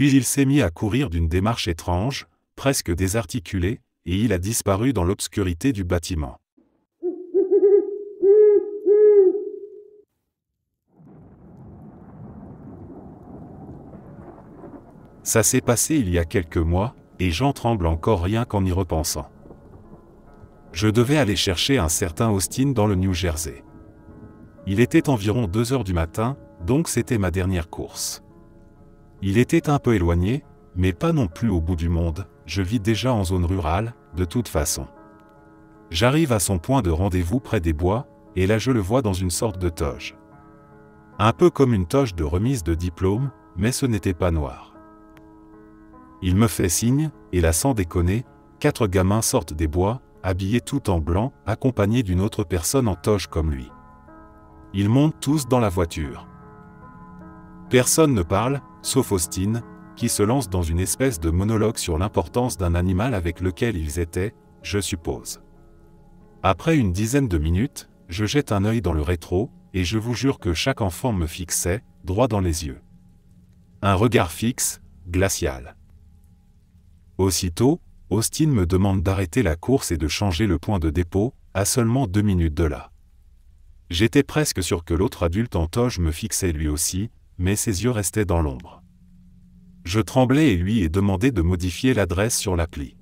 Puis il s'est mis à courir d'une démarche étrange, presque désarticulée, et il a disparu dans l'obscurité du bâtiment. Ça s'est passé il y a quelques mois, et j'en tremble encore rien qu'en y repensant. Je devais aller chercher un certain Austin dans le New Jersey. Il était environ 2 heures du matin, donc c'était ma dernière course. Il était un peu éloigné, mais pas non plus au bout du monde, je vis déjà en zone rurale, de toute façon. J'arrive à son point de rendez-vous près des bois, et là je le vois dans une sorte de toge. Un peu comme une toge de remise de diplôme, mais ce n'était pas noir. Il me fait signe, et là sans déconner, 4 gamins sortent des bois, habillés tout en blanc, accompagnés d'une autre personne en toge comme lui. Ils montent tous dans la voiture. Personne ne parle, sauf Austin, qui se lance dans une espèce de monologue sur l'importance d'un animal avec lequel ils étaient, je suppose. Après une dizaine de minutes, je jette un œil dans le rétro, et je vous jure que chaque enfant me fixait, droit dans les yeux. Un regard fixe, glacial. Aussitôt, Austin me demande d'arrêter la course et de changer le point de dépôt, à seulement 2 minutes de là. J'étais presque sûr que l'autre adulte en toge me fixait lui aussi, mais ses yeux restaient dans l'ombre. Je tremblais et lui ai demandé de modifier l'adresse sur l'appli.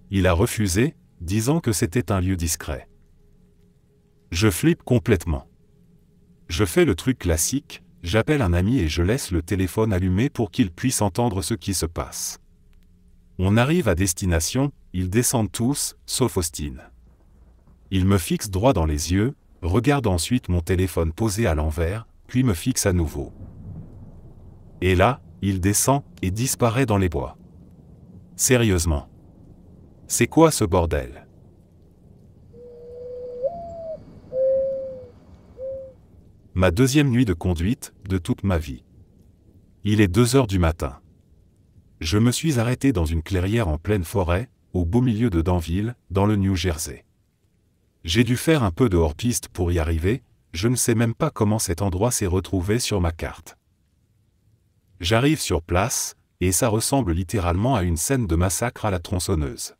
Il a refusé, disant que c'était un lieu discret. Je flippe complètement. Je fais le truc classique, j'appelle un ami et je laisse le téléphone allumé pour qu'il puisse entendre ce qui se passe. On arrive à destination, ils descendent tous, sauf Austin. Il me fixe droit dans les yeux, regarde ensuite mon téléphone posé à l'envers, puis me fixe à nouveau. Et là, il descend et disparaît dans les bois. Sérieusement. C'est quoi ce bordel? Ma 2e nuit de conduite, de toute ma vie. Il est 2 heures du matin. Je me suis arrêté dans une clairière en pleine forêt, au beau milieu de Danville, dans le New Jersey. J'ai dû faire un peu de hors-piste pour y arriver, je ne sais même pas comment cet endroit s'est retrouvé sur ma carte. J'arrive sur place, et ça ressemble littéralement à une scène de massacre à la tronçonneuse.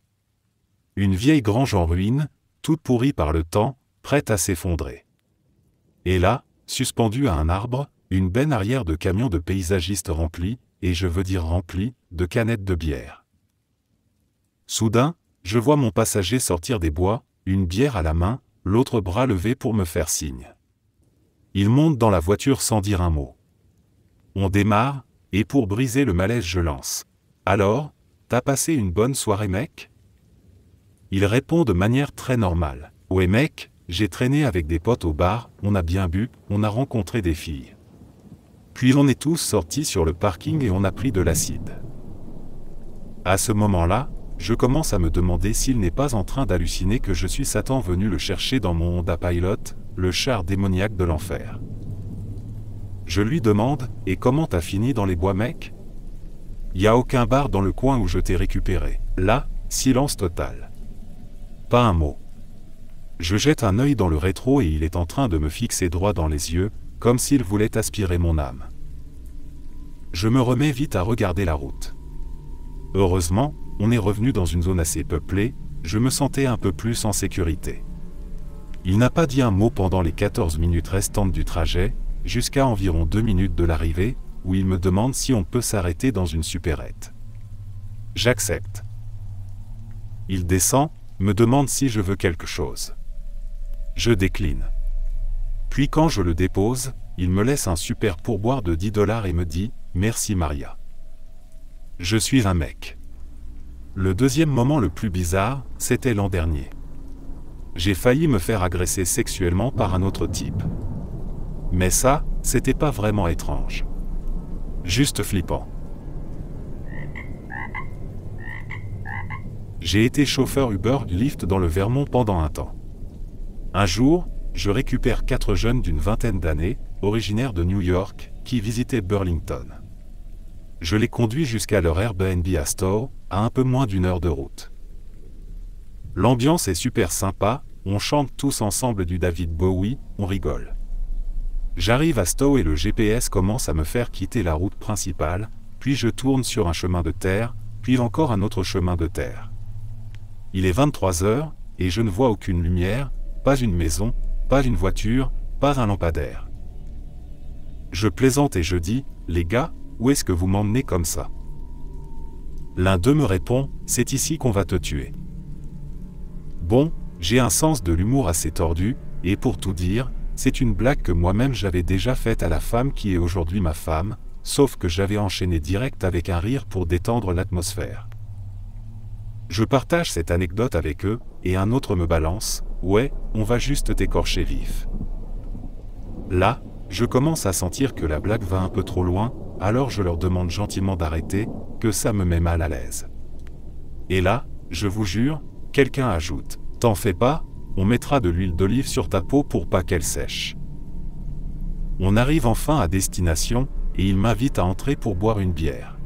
Une vieille grange en ruine, toute pourrie par le temps, prête à s'effondrer. Et là, suspendue à un arbre, une benne arrière de camions de paysagistes remplie, et je veux dire remplie, de canettes de bière. Soudain, je vois mon passager sortir des bois, une bière à la main, l'autre bras levé pour me faire signe. Il monte dans la voiture sans dire un mot. On démarre, et pour briser le malaise je lance. « Alors, t'as passé une bonne soirée mec ?» Il répond de manière très normale. « Ouais mec, j'ai traîné avec des potes au bar, on a bien bu, on a rencontré des filles. Puis on est tous sortis sur le parking et on a pris de l'acide. » À ce moment-là, je commence à me demander s'il n'est pas en train d'halluciner que je suis Satan venu le chercher dans mon Honda Pilot, le char démoniaque de l'enfer. Je lui demande « Et comment t'as fini dans les bois mec ? Y a aucun bar dans le coin où je t'ai récupéré. » Là, silence total. Pas un mot. Je jette un œil dans le rétro et il est en train de me fixer droit dans les yeux, comme s'il voulait aspirer mon âme. Je me remets vite à regarder la route. Heureusement, on est revenu dans une zone assez peuplée, je me sentais un peu plus en sécurité. Il n'a pas dit un mot pendant les 14 minutes restantes du trajet, jusqu'à environ 2 minutes de l'arrivée, où il me demande si on peut s'arrêter dans une supérette. J'accepte. Il descend, me demande si je veux quelque chose. Je décline. Puis quand je le dépose, il me laisse un super pourboire de $10 et me dit « Merci Maria. » Je suis un mec. Le deuxième moment le plus bizarre, c'était l'an dernier. J'ai failli me faire agresser sexuellement par un autre type. Mais ça, c'était pas vraiment étrange. Juste flippant. J'ai été chauffeur Uber Lyft dans le Vermont pendant un temps. Un jour, je récupère 4 jeunes d'une vingtaine d'années, originaires de New York, qui visitaient Burlington. Je les conduis jusqu'à leur Airbnb à Stowe, à un peu moins d'1 heure de route. L'ambiance est super sympa, on chante tous ensemble du David Bowie, on rigole. J'arrive à Stowe et le GPS commence à me faire quitter la route principale, puis je tourne sur un chemin de terre, puis encore un autre chemin de terre. Il est 23 heures, et je ne vois aucune lumière, pas une maison, pas une voiture, pas un lampadaire. Je plaisante et je dis, « Les gars, où est-ce que vous m'emmenez comme ça ?» L'un d'eux me répond, « C'est ici qu'on va te tuer. » Bon, j'ai un sens de l'humour assez tordu, et pour tout dire, c'est une blague que moi-même j'avais déjà faite à la femme qui est aujourd'hui ma femme, sauf que j'avais enchaîné direct avec un rire pour détendre l'atmosphère. Je partage cette anecdote avec eux, et un autre me balance, « Ouais, on va juste t'écorcher vif. » Là, je commence à sentir que la blague va un peu trop loin, alors je leur demande gentiment d'arrêter, que ça me met mal à l'aise. Et là, je vous jure, quelqu'un ajoute, « T'en fais pas, on mettra de l'huile d'olive sur ta peau pour pas qu'elle sèche. » On arrive enfin à destination, et il m'invite à entrer pour boire une bière.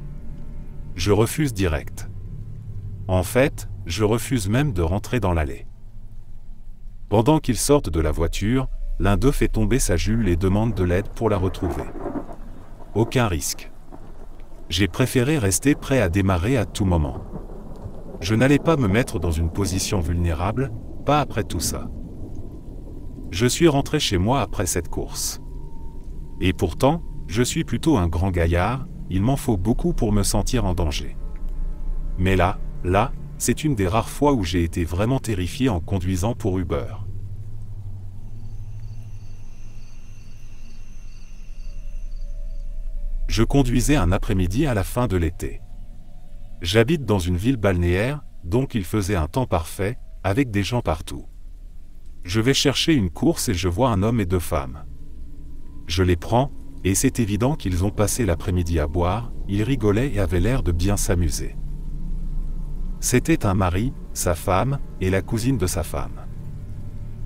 Je refuse direct. En fait, je refuse même de rentrer dans l'allée. Pendant qu'ils sortent de la voiture, l'un d'eux fait tomber sa Jules et demande de l'aide pour la retrouver. Aucun risque. J'ai préféré rester prêt à démarrer à tout moment. Je n'allais pas me mettre dans une position vulnérable, pas après tout ça. Je suis rentré chez moi après cette course. Et pourtant, je suis plutôt un grand gaillard, il m'en faut beaucoup pour me sentir en danger. Mais là, c'est une des rares fois où j'ai été vraiment terrifié en conduisant pour Uber. Je conduisais un après-midi à la fin de l'été. J'habite dans une ville balnéaire, donc il faisait un temps parfait, avec des gens partout. Je vais chercher une course et je vois un homme et deux femmes. Je les prends, et c'est évident qu'ils ont passé l'après-midi à boire, ils rigolaient et avaient l'air de bien s'amuser. C'était un mari, sa femme, et la cousine de sa femme.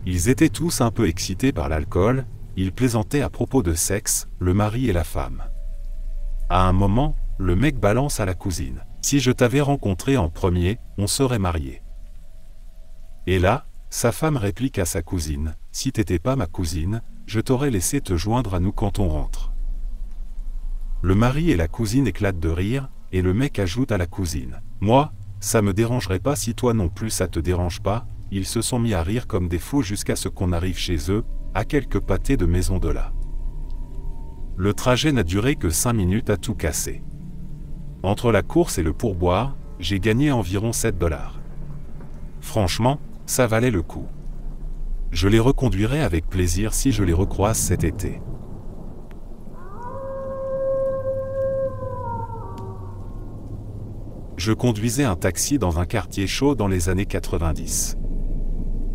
Ils étaient tous un peu excités par l'alcool, ils plaisantaient à propos de sexe, le mari et la femme. À un moment, le mec balance à la cousine. « Si je t'avais rencontré en premier, on serait mariés. » Et là, sa femme réplique à sa cousine. « Si t'étais pas ma cousine, je t'aurais laissé te joindre à nous quand on rentre. » Le mari et la cousine éclatent de rire, et le mec ajoute à la cousine. « Moi, ça me dérangerait pas si toi non plus ça te dérange pas. » Ils se sont mis à rire comme des fous jusqu'à ce qu'on arrive chez eux, à quelques pâtés de maison de là. Le trajet n'a duré que 5 minutes à tout casser. Entre la course et le pourboire, j'ai gagné environ 7 $. Franchement, ça valait le coup. Je les reconduirai avec plaisir si je les recroise cet été. Je conduisais un taxi dans un quartier chaud dans les années 90.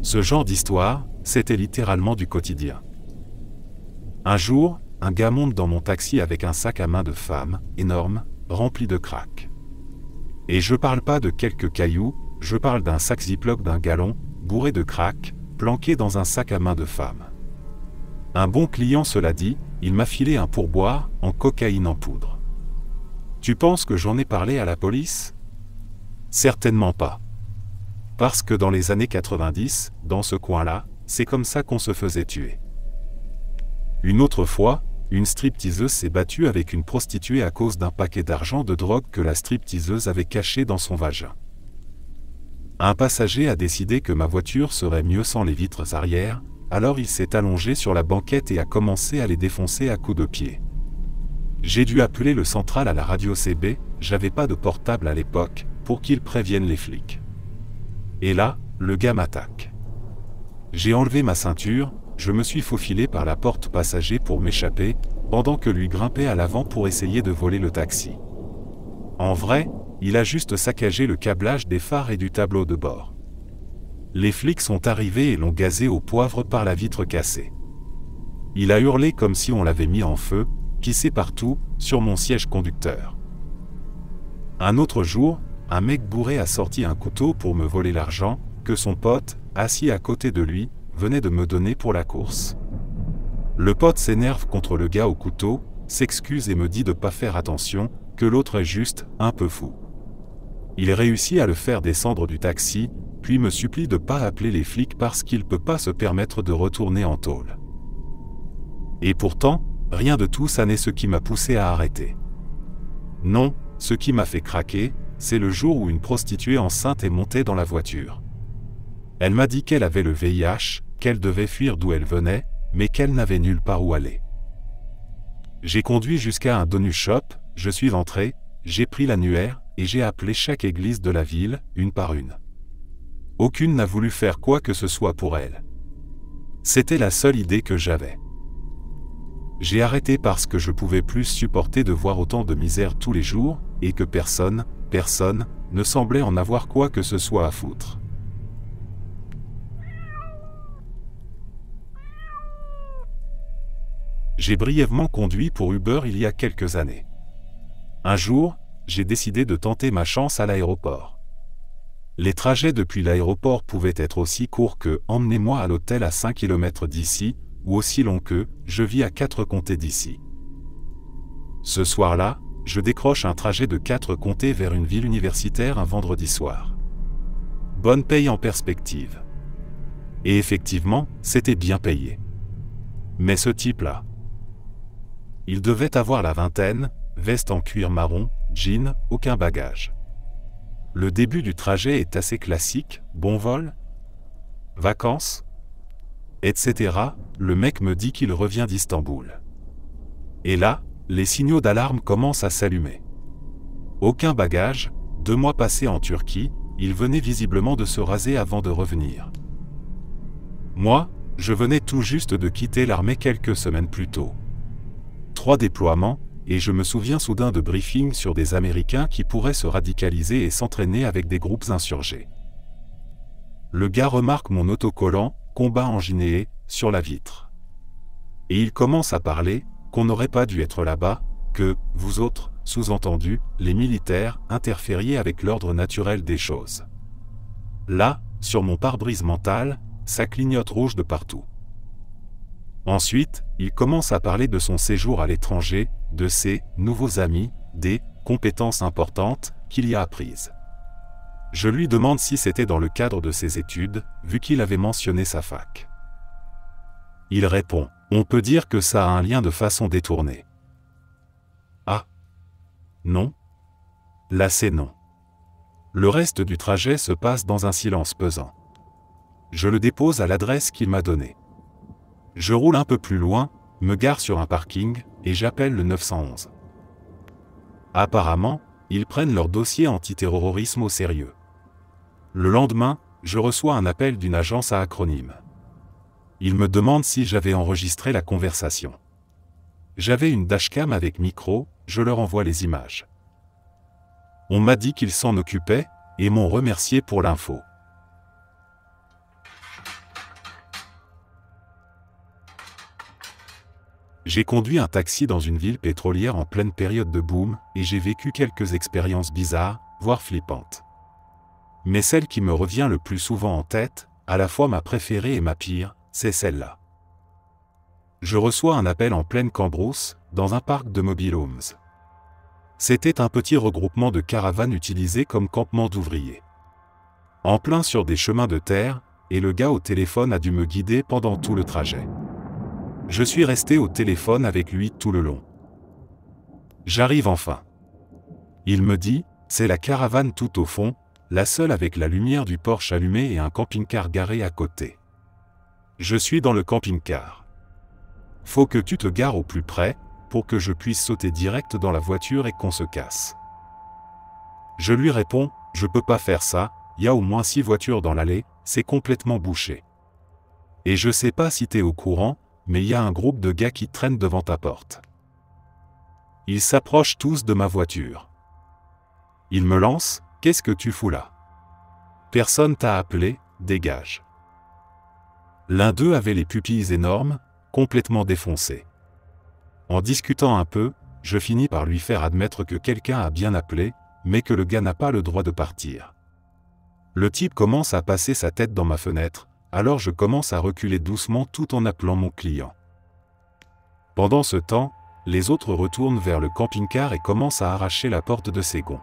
Ce genre d'histoire, c'était littéralement du quotidien. Un jour, un gars monte dans mon taxi avec un sac à main de femme, énorme, rempli de crack. Et je parle pas de quelques cailloux, je parle d'un sac Ziploc d'un gallon, bourré de crack, planqué dans un sac à main de femme. Un bon client cela dit, il m'a filé un pourboire, en cocaïne en poudre. Tu penses que j'en ai parlé à la police? Certainement pas. Parce que dans les années 90, dans ce coin-là, c'est comme ça qu'on se faisait tuer. Une autre fois, une stripteaseuse s'est battue avec une prostituée à cause d'un paquet d'argent de drogue que la stripteaseuse avait caché dans son vagin. Un passager a décidé que ma voiture serait mieux sans les vitres arrière, alors il s'est allongé sur la banquette et a commencé à les défoncer à coups de pied. J'ai dû appeler le central à la radio CB, j'avais pas de portable à l'époque, pour qu'ils préviennent les flics. Et là, le gars m'attaque. J'ai enlevé ma ceinture, je me suis faufilé par la porte passager pour m'échapper, pendant que lui grimpait à l'avant pour essayer de voler le taxi. En vrai, il a juste saccagé le câblage des phares et du tableau de bord. Les flics sont arrivés et l'ont gazé au poivre par la vitre cassée. Il a hurlé comme si on l'avait mis en feu, pissé partout, sur mon siège conducteur. Un autre jour, un mec bourré a sorti un couteau pour me voler l'argent, que son pote, assis à côté de lui, venait de me donner pour la course. Le pote s'énerve contre le gars au couteau, s'excuse et me dit de pas faire attention, que l'autre est juste un peu fou. Il réussit à le faire descendre du taxi, puis me supplie de pas appeler les flics parce qu'il peut pas se permettre de retourner en tôle. Et pourtant, rien de tout ça n'est ce qui m'a poussé à arrêter. Non, ce qui m'a fait craquer, c'est le jour où une prostituée enceinte est montée dans la voiture. Elle m'a dit qu'elle avait le VIH, qu'elle devait fuir d'où elle venait, mais qu'elle n'avait nulle part où aller. J'ai conduit jusqu'à un donut shop, je suis entré, j'ai pris l'annuaire, et j'ai appelé chaque église de la ville, une par une. Aucune n'a voulu faire quoi que ce soit pour elle. C'était la seule idée que j'avais. J'ai arrêté parce que je pouvais plus supporter de voir autant de misère tous les jours, et que personne, ne semblait en avoir quoi que ce soit à foutre. J'ai brièvement conduit pour Uber il y a quelques années. Un jour, j'ai décidé de tenter ma chance à l'aéroport. Les trajets depuis l'aéroport pouvaient être aussi courts que « emmenez-moi à l'hôtel à 5 km d'ici » ou aussi longs que « je vis à 4 comtés d'ici ». Ce soir-là, je décroche un trajet de 4 comtés vers une ville universitaire un vendredi soir. Bonne paye en perspective. Et effectivement, c'était bien payé. Mais ce type-là, il devait avoir la vingtaine, veste en cuir marron, jean, aucun bagage. Le début du trajet est assez classique, bon vol, vacances, etc. Le mec me dit qu'il revient d'Istanbul. Et là, les signaux d'alarme commencent à s'allumer. Aucun bagage, 2 mois passés en Turquie, il venait visiblement de se raser avant de revenir. Moi, je venais tout juste de quitter l'armée quelques semaines plus tôt. 3 déploiements, et je me souviens soudain de briefings sur des Américains qui pourraient se radicaliser et s'entraîner avec des groupes insurgés. Le gars remarque mon autocollant « Combat en Guinée » sur la vitre. Et il commence à parler, qu'on n'aurait pas dû être là-bas, que, vous autres, sous-entendu, les militaires, interfériez avec l'ordre naturel des choses. Là, sur mon pare-brise mental, ça clignote rouge de partout. Ensuite, il commence à parler de son séjour à l'étranger, de ses nouveaux amis, des compétences importantes qu'il y a apprises. Je lui demande si c'était dans le cadre de ses études, vu qu'il avait mentionné sa fac. Il répond, on peut dire que ça a un lien de façon détournée. Ah. Non. Là c'est non. Le reste du trajet se passe dans un silence pesant. Je le dépose à l'adresse qu'il m'a donnée. Je roule un peu plus loin, me gare sur un parking, et j'appelle le 911. Apparemment, ils prennent leur dossier antiterrorisme au sérieux. Le lendemain, je reçois un appel d'une agence à acronyme. Ils me demandent si j'avais enregistré la conversation. J'avais une dashcam avec micro, je leur envoie les images. On m'a dit qu'ils s'en occupaient, et m'ont remercié pour l'info. J'ai conduit un taxi dans une ville pétrolière en pleine période de boom, et j'ai vécu quelques expériences bizarres, voire flippantes. Mais celle qui me revient le plus souvent en tête, à la fois ma préférée et ma pire, c'est celle-là. Je reçois un appel en pleine Cambrousse, dans un parc de mobile homes. C'était un petit regroupement de caravanes utilisées comme campement d'ouvriers. En plein sur des chemins de terre, et le gars au téléphone a dû me guider pendant tout le trajet. Je suis resté au téléphone avec lui tout le long. J'arrive enfin. Il me dit, c'est la caravane tout au fond, la seule avec la lumière du Porsche allumée et un camping-car garé à côté. Je suis dans le camping-car. Faut que tu te gares au plus près, pour que je puisse sauter direct dans la voiture et qu'on se casse. Je lui réponds, je peux pas faire ça, y a au moins 6 voitures dans l'allée, c'est complètement bouché. Et je sais pas si t'es au courant, mais y a un groupe de gars qui traînent devant ta porte. Ils s'approchent tous de ma voiture. Ils me lancent, qu'est-ce que tu fous là? Personne t'a appelé, dégage. L'un d'eux avait les pupilles énormes, complètement défoncées. En discutant un peu, je finis par lui faire admettre que quelqu'un a bien appelé, mais que le gars n'a pas le droit de partir. Le type commence à passer sa tête dans ma fenêtre, alors je commence à reculer doucement tout en appelant mon client. Pendant ce temps, les autres retournent vers le camping-car et commencent à arracher la porte de ses gonds.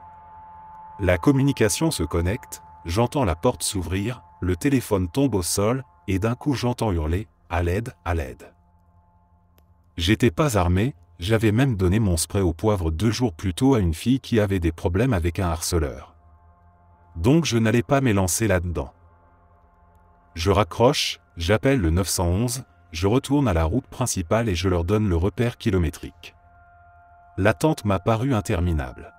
La communication se connecte, j'entends la porte s'ouvrir, le téléphone tombe au sol, et d'un coup j'entends hurler « à l'aide, à l'aide ». J'étais pas armé, j'avais même donné mon spray au poivre 2 jours plus tôt à une fille qui avait des problèmes avec un harceleur. Donc je n'allais pas m'élancer là-dedans. Je raccroche, j'appelle le 911, je retourne à la route principale et je leur donne le repère kilométrique. L'attente m'a paru interminable.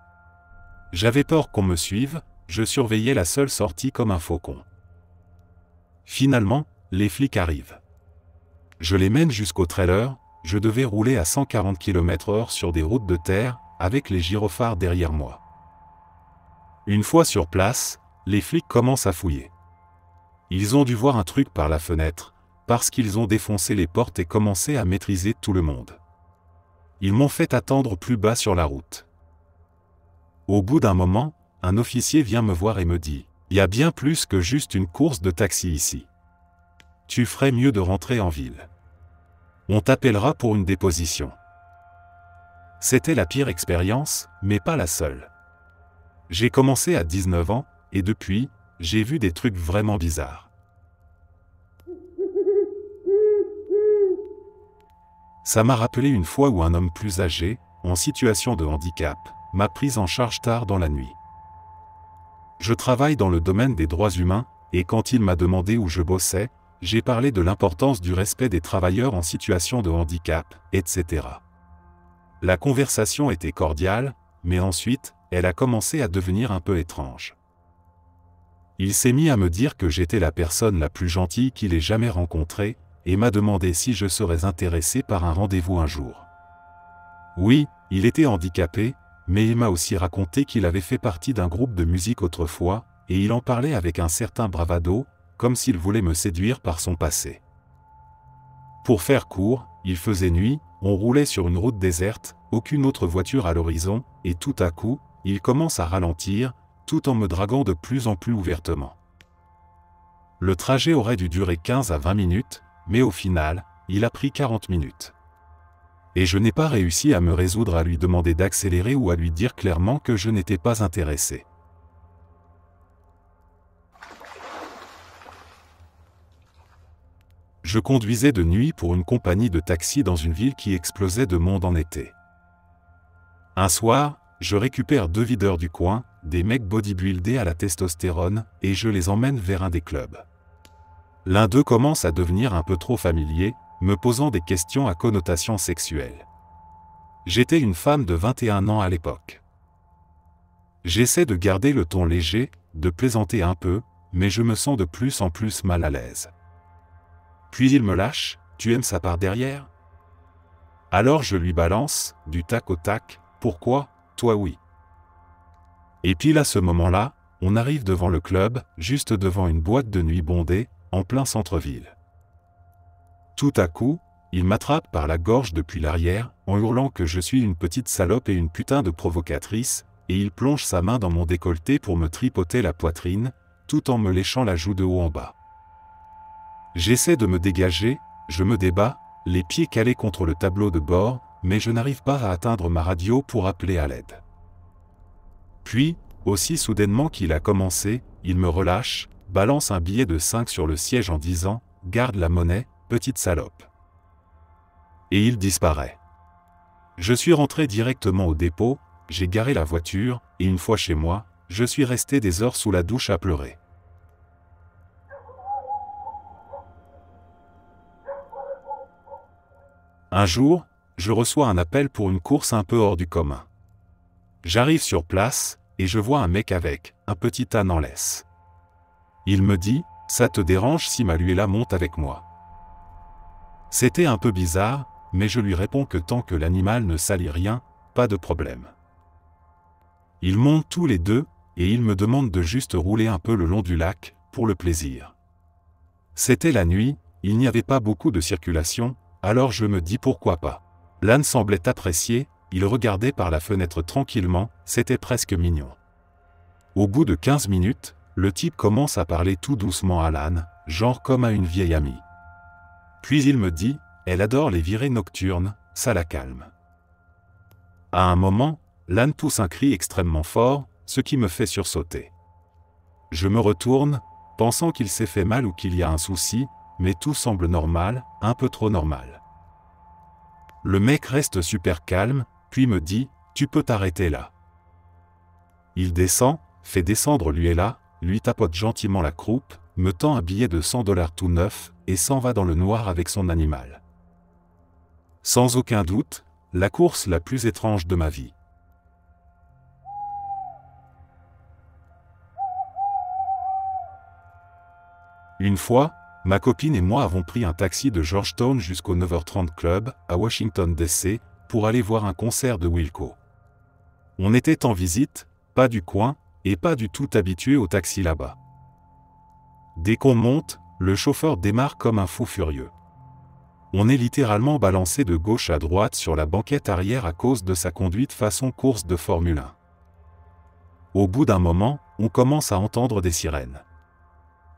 J'avais peur qu'on me suive, je surveillais la seule sortie comme un faucon. Finalement, les flics arrivent. Je les mène jusqu'au trailer, je devais rouler à 140 km/h sur des routes de terre, avec les gyrophares derrière moi. Une fois sur place, les flics commencent à fouiller. Ils ont dû voir un truc par la fenêtre, parce qu'ils ont défoncé les portes et commencé à maîtriser tout le monde. Ils m'ont fait attendre plus bas sur la route. Au bout d'un moment, un officier vient me voir et me dit « Il y a bien plus que juste une course de taxi ici. Tu ferais mieux de rentrer en ville. On t'appellera pour une déposition. » C'était la pire expérience, mais pas la seule. J'ai commencé à 19 ans, et depuis, j'ai vu des trucs vraiment bizarres. Ça m'a rappelé une fois où un homme plus âgé, en situation de handicap, m'a pris en charge tard dans la nuit. Je travaille dans le domaine des droits humains, et quand il m'a demandé où je bossais, j'ai parlé de l'importance du respect des travailleurs en situation de handicap, etc. La conversation était cordiale, mais ensuite, elle a commencé à devenir un peu étrange. Il s'est mis à me dire que j'étais la personne la plus gentille qu'il ait jamais rencontrée, et m'a demandé si je serais intéressé par un rendez-vous un jour. Oui, il était handicapé, mais il m'a aussi raconté qu'il avait fait partie d'un groupe de musique autrefois, et il en parlait avec un certain bravado, comme s'il voulait me séduire par son passé. Pour faire court, il faisait nuit, on roulait sur une route déserte, aucune autre voiture à l'horizon, et tout à coup, il commence à ralentir, tout en me draguant de plus en plus ouvertement. Le trajet aurait dû durer 15 à 20 minutes, mais au final, il a pris 40 minutes. Et je n'ai pas réussi à me résoudre à lui demander d'accélérer ou à lui dire clairement que je n'étais pas intéressé. Je conduisais de nuit pour une compagnie de taxi dans une ville qui explosait de monde en été. Un soir, je récupère 2 videurs du coin, des mecs bodybuildés à la testostérone, et je les emmène vers un des clubs. L'un d'eux commence à devenir un peu trop familier, me posant des questions à connotation sexuelle. J'étais une femme de 21 ans à l'époque. J'essaie de garder le ton léger, de plaisanter un peu, mais je me sens de plus en plus mal à l'aise. Puis il me lâche, « Tu aimes ça par derrière ?» Alors je lui balance, du tac au tac, « Pourquoi, toi oui ?» Et pile à ce moment-là, on arrive devant le club, juste devant une boîte de nuit bondée, en plein centre-ville. Tout à coup, il m'attrape par la gorge depuis l'arrière, en hurlant que je suis une petite salope et une putain de provocatrice, et il plonge sa main dans mon décolleté pour me tripoter la poitrine, tout en me léchant la joue de haut en bas. J'essaie de me dégager, je me débat, les pieds calés contre le tableau de bord, mais je n'arrive pas à atteindre ma radio pour appeler à l'aide. Puis, aussi soudainement qu'il a commencé, il me relâche, balance un billet de 5 sur le siège en disant « Garde la monnaie, petite salope ». Et il disparaît. Je suis rentré directement au dépôt, j'ai garé la voiture, et une fois chez moi, je suis resté des heures sous la douche à pleurer. Un jour, je reçois un appel pour une course un peu hors du commun. J'arrive sur place, et je vois un mec avec un petit âne en laisse. Il me dit « Ça te dérange si Maluela monte avec moi ?» C'était un peu bizarre, mais je lui réponds que tant que l'animal ne salit rien, pas de problème. Ils montent tous les deux, et ils me demandent de juste rouler un peu le long du lac, pour le plaisir. C'était la nuit, il n'y avait pas beaucoup de circulation, alors je me dis pourquoi pas. L'âne semblait apprécier, il regardait par la fenêtre tranquillement, c'était presque mignon. Au bout de 15 minutes, le type commence à parler tout doucement à l'âne, genre comme à une vieille amie. Puis il me dit, elle adore les virées nocturnes, ça la calme. À un moment, l'âne pousse un cri extrêmement fort, ce qui me fait sursauter. Je me retourne, pensant qu'il s'est fait mal ou qu'il y a un souci, mais tout semble normal, un peu trop normal. Le mec reste super calme, puis me dit « Tu peux t'arrêter là ». Il descend, fait descendre Luella, lui tapote gentiment la croupe, me tend un billet de $100 tout neuf, et s'en va dans le noir avec son animal. Sans aucun doute, la course la plus étrange de ma vie. Une fois, ma copine et moi avons pris un taxi de Georgetown jusqu'au 9h30 Club, à Washington DC, pour aller voir un concert de Wilco. On était en visite, pas du coin, et pas du tout habitué au taxi là-bas. Dès qu'on monte, le chauffeur démarre comme un fou furieux. On est littéralement balancé de gauche à droite sur la banquette arrière à cause de sa conduite façon course de Formule 1. Au bout d'un moment, on commence à entendre des sirènes.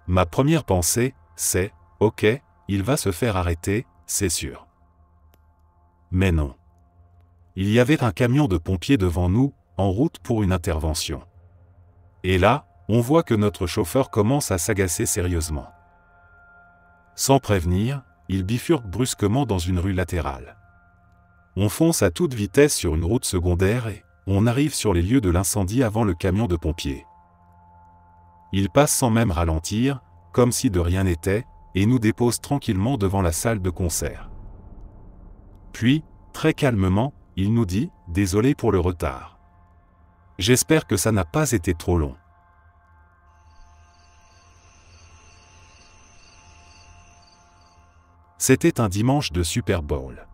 Ma première pensée, c'est « Ok, il va se faire arrêter, c'est sûr ». Mais non. Il y avait un camion de pompiers devant nous, en route pour une intervention. Et là, on voit que notre chauffeur commence à s'agacer sérieusement. Sans prévenir, il bifurque brusquement dans une rue latérale. On fonce à toute vitesse sur une route secondaire et on arrive sur les lieux de l'incendie avant le camion de pompiers. Il passe sans même ralentir, comme si de rien n'était, et nous dépose tranquillement devant la salle de concert. Puis, très calmement, il nous dit « Désolé pour le retard. J'espère que ça n'a pas été trop long. » C'était un dimanche de Super Bowl.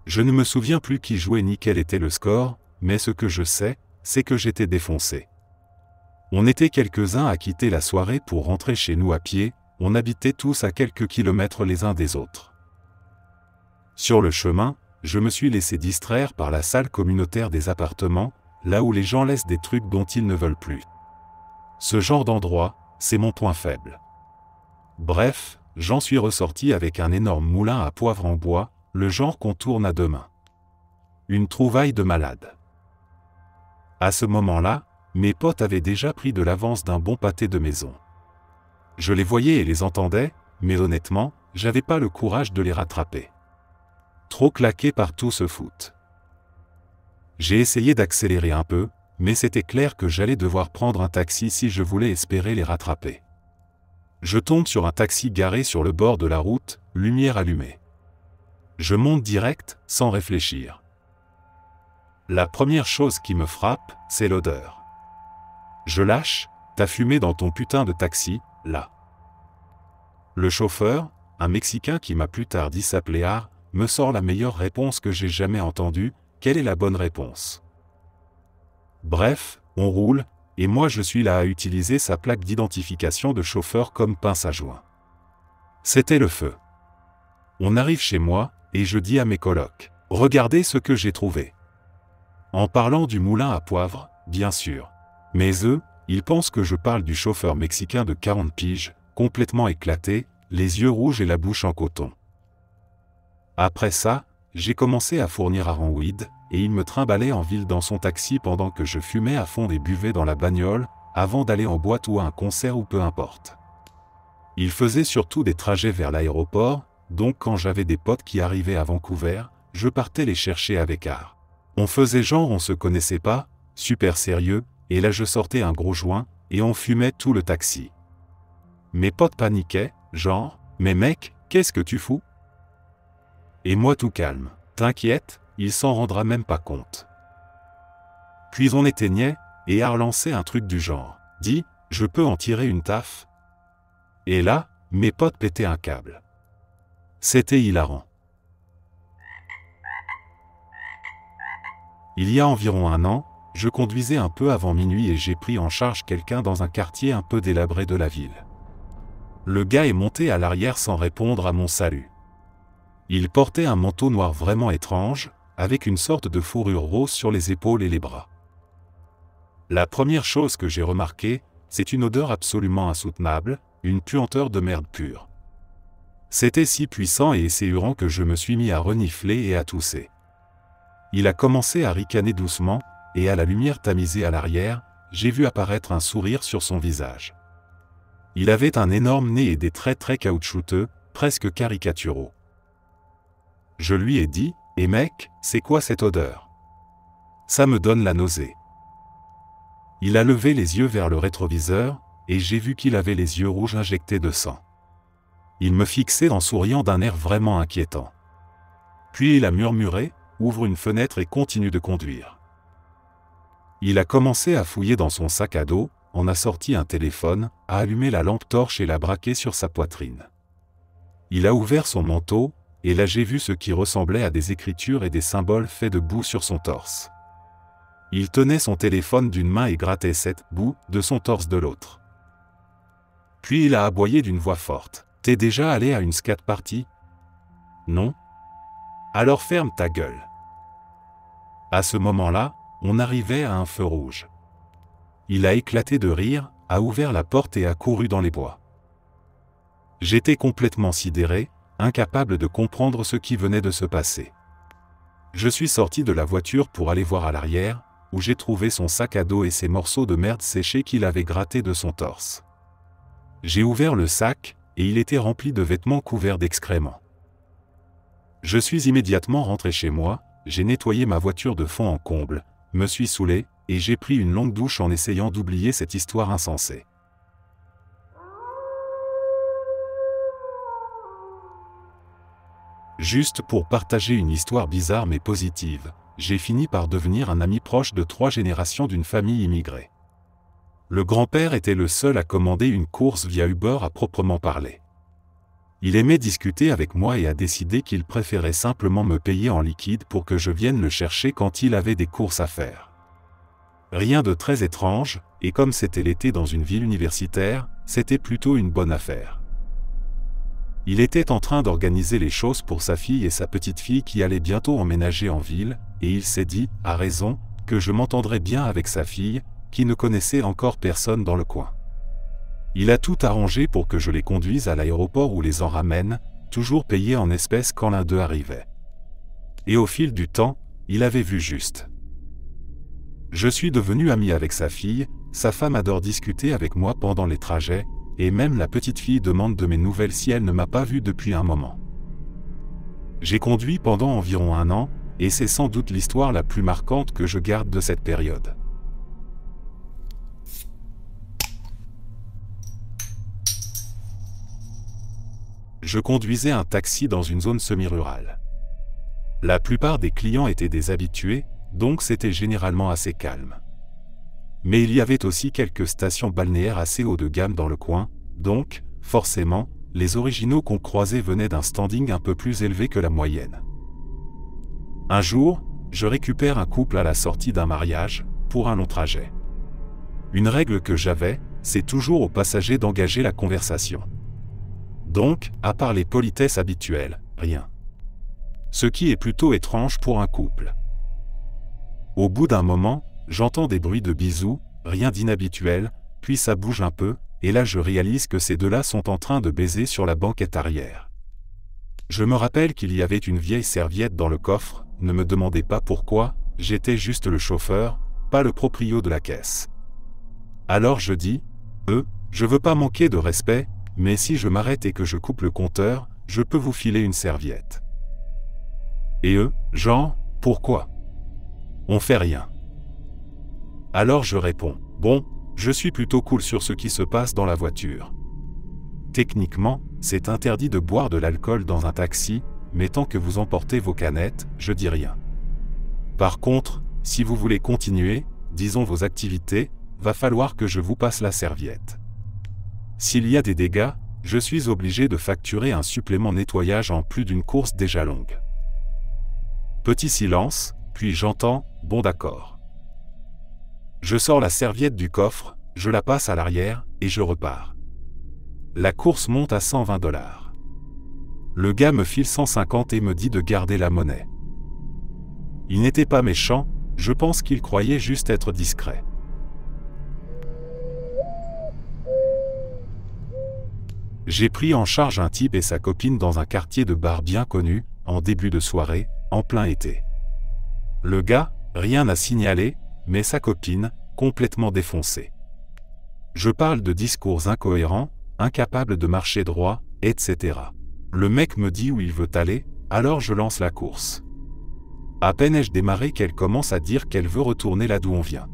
Je ne me souviens plus qui jouait ni quel était le score, mais ce que je sais, c'est que j'étais défoncé. On était quelques-uns à quitter la soirée pour rentrer chez nous à pied, on habitait tous à quelques kilomètres les uns des autres. Sur le chemin, je me suis laissé distraire par la salle communautaire des appartements, là où les gens laissent des trucs dont ils ne veulent plus. Ce genre d'endroit, c'est mon point faible. Bref, j'en suis ressorti avec un énorme moulin à poivre en bois, le genre qu'on tourne à deux mains. Une trouvaille de malade. À ce moment-là, mes potes avaient déjà pris de l'avance d'un bon pâté de maison. Je les voyais et les entendais, mais honnêtement, j'avais pas le courage de les rattraper. Trop claqué par tout ce foot. J'ai essayé d'accélérer un peu, mais c'était clair que j'allais devoir prendre un taxi si je voulais espérer les rattraper. Je tombe sur un taxi garé sur le bord de la route, lumière allumée. Je monte direct, sans réfléchir. La première chose qui me frappe, c'est l'odeur. Je lâche, t'as fumé dans ton putain de taxi, là. Le chauffeur, un Mexicain qui m'a plus tard dit s'appeler Ar, me sort la meilleure réponse que j'ai jamais entendue. Quelle est la bonne réponse? Bref, on roule, et moi je suis là à utiliser sa plaque d'identification de chauffeur comme pince à joint. C'était le feu. On arrive chez moi, et je dis à mes colocs, « Regardez ce que j'ai trouvé. » En parlant du moulin à poivre, bien sûr. Mais eux, ils pensent que je parle du chauffeur mexicain de 40 piges, complètement éclaté, les yeux rouges et la bouche en coton. Après ça, j'ai commencé à fournir Ar en weed, et il me trimballait en ville dans son taxi pendant que je fumais à fond et buvais dans la bagnole, avant d'aller en boîte ou à un concert ou peu importe. Il faisait surtout des trajets vers l'aéroport, donc quand j'avais des potes qui arrivaient à Vancouver, je partais les chercher avec Ar. On faisait genre on se connaissait pas, super sérieux, et là je sortais un gros joint, et on fumait tout le taxi. Mes potes paniquaient, genre, mais mec, qu'est-ce que tu fous? Et moi tout calme, t'inquiète, il s'en rendra même pas compte. Puis on éteignait, et Ar lançait un truc du genre, dit, je peux en tirer une taf? Et là, mes potes pétaient un câble. C'était hilarant. Il y a environ un an, je conduisais un peu avant minuit et j'ai pris en charge quelqu'un dans un quartier un peu délabré de la ville. Le gars est monté à l'arrière sans répondre à mon salut. Il portait un manteau noir vraiment étrange, avec une sorte de fourrure rose sur les épaules et les bras. La première chose que j'ai remarquée, c'est une odeur absolument insoutenable, une puanteur de merde pure. C'était si puissant et esséurant que je me suis mis à renifler et à tousser. Il a commencé à ricaner doucement, et à la lumière tamisée à l'arrière, j'ai vu apparaître un sourire sur son visage. Il avait un énorme nez et des traits très caoutchouteux, presque caricaturaux. Je lui ai dit, Et mec, c'est quoi cette odeur? Ça me donne la nausée. Il a levé les yeux vers le rétroviseur, et j'ai vu qu'il avait les yeux rouges injectés de sang. Il me fixait en souriant d'un air vraiment inquiétant. Puis il a murmuré, ouvre une fenêtre et continue de conduire. Il a commencé à fouiller dans son sac à dos, en a sorti un téléphone, a allumé la lampe torche et l'a braqué sur sa poitrine. Il a ouvert son manteau, et là j'ai vu ce qui ressemblait à des écritures et des symboles faits de boue sur son torse. Il tenait son téléphone d'une main et grattait cette boue de son torse de l'autre. Puis il a aboyé d'une voix forte. « T'es déjà allé à une scat party? Non? Alors ferme ta gueule. » À ce moment-là, on arrivait à un feu rouge. Il a éclaté de rire, a ouvert la porte et a couru dans les bois. J'étais complètement sidéré, incapable de comprendre ce qui venait de se passer. Je suis sorti de la voiture pour aller voir à l'arrière, où j'ai trouvé son sac à dos et ses morceaux de merde séchés qu'il avait grattés de son torse. J'ai ouvert le sac, et il était rempli de vêtements couverts d'excréments. Je suis immédiatement rentré chez moi, j'ai nettoyé ma voiture de fond en comble, me suis saoulé, et j'ai pris une longue douche en essayant d'oublier cette histoire insensée. Juste pour partager une histoire bizarre mais positive, j'ai fini par devenir un ami proche de 3 générations d'une famille immigrée. Le grand-père était le seul à commander une course via Uber à proprement parler. Il aimait discuter avec moi et a décidé qu'il préférait simplement me payer en liquide pour que je vienne le chercher quand il avait des courses à faire. Rien de très étrange, et comme c'était l'été dans une ville universitaire, c'était plutôt une bonne affaire. Il était en train d'organiser les choses pour sa fille et sa petite-fille qui allaient bientôt emménager en ville, et il s'est dit, à raison, que je m'entendrais bien avec sa fille, qui ne connaissait encore personne dans le coin. Il a tout arrangé pour que je les conduise à l'aéroport ou les en ramène, toujours payé en espèces quand l'un d'eux arrivait. Et au fil du temps, il avait vu juste. Je suis devenu ami avec sa fille, sa femme adore discuter avec moi pendant les trajets, et même la petite fille demande de mes nouvelles si elle ne m'a pas vu depuis un moment. J'ai conduit pendant environ 1 an, et c'est sans doute l'histoire la plus marquante que je garde de cette période. Je conduisais un taxi dans une zone semi-rurale. La plupart des clients étaient des habitués, donc c'était généralement assez calme. Mais il y avait aussi quelques stations balnéaires assez haut de gamme dans le coin, donc, forcément, les originaux qu'on croisait venaient d'un standing un peu plus élevé que la moyenne. Un jour, je récupère un couple à la sortie d'un mariage, pour un long trajet. Une règle que j'avais, c'est toujours aux passagers d'engager la conversation. Donc, à part les politesses habituelles, rien. Ce qui est plutôt étrange pour un couple. Au bout d'un moment, j'entends des bruits de bisous, rien d'inhabituel, puis ça bouge un peu, et là je réalise que ces deux-là sont en train de baiser sur la banquette arrière. Je me rappelle qu'il y avait une vieille serviette dans le coffre, ne me demandez pas pourquoi, j'étais juste le chauffeur, pas le proprio de la caisse. Alors je dis, je veux pas manquer de respect, mais si je m'arrête et que je coupe le compteur, je peux vous filer une serviette. Et eux, genre, pourquoi? On fait rien. Alors je réponds, bon, je suis plutôt cool sur ce qui se passe dans la voiture. Techniquement, c'est interdit de boire de l'alcool dans un taxi, mais tant que vous emportez vos canettes, je dis rien. Par contre, si vous voulez continuer, disons vos activités, va falloir que je vous passe la serviette. S'il y a des dégâts, je suis obligé de facturer un supplément nettoyage en plus d'une course déjà longue. Petit silence, puis j'entends, bon d'accord. Je sors la serviette du coffre, je la passe à l'arrière, et je repars. La course monte à $120. Le gars me file 150 et me dit de garder la monnaie. Il n'était pas méchant, je pense qu'il croyait juste être discret. J'ai pris en charge un type et sa copine dans un quartier de bar bien connu, en début de soirée, en plein été. Le gars, rien à signaler, mais sa copine, complètement défoncée. Je parle de discours incohérents, incapable de marcher droit, etc. Le mec me dit où il veut aller, alors je lance la course. À peine ai-je démarré qu'elle commence à dire qu'elle veut retourner là d'où on vient.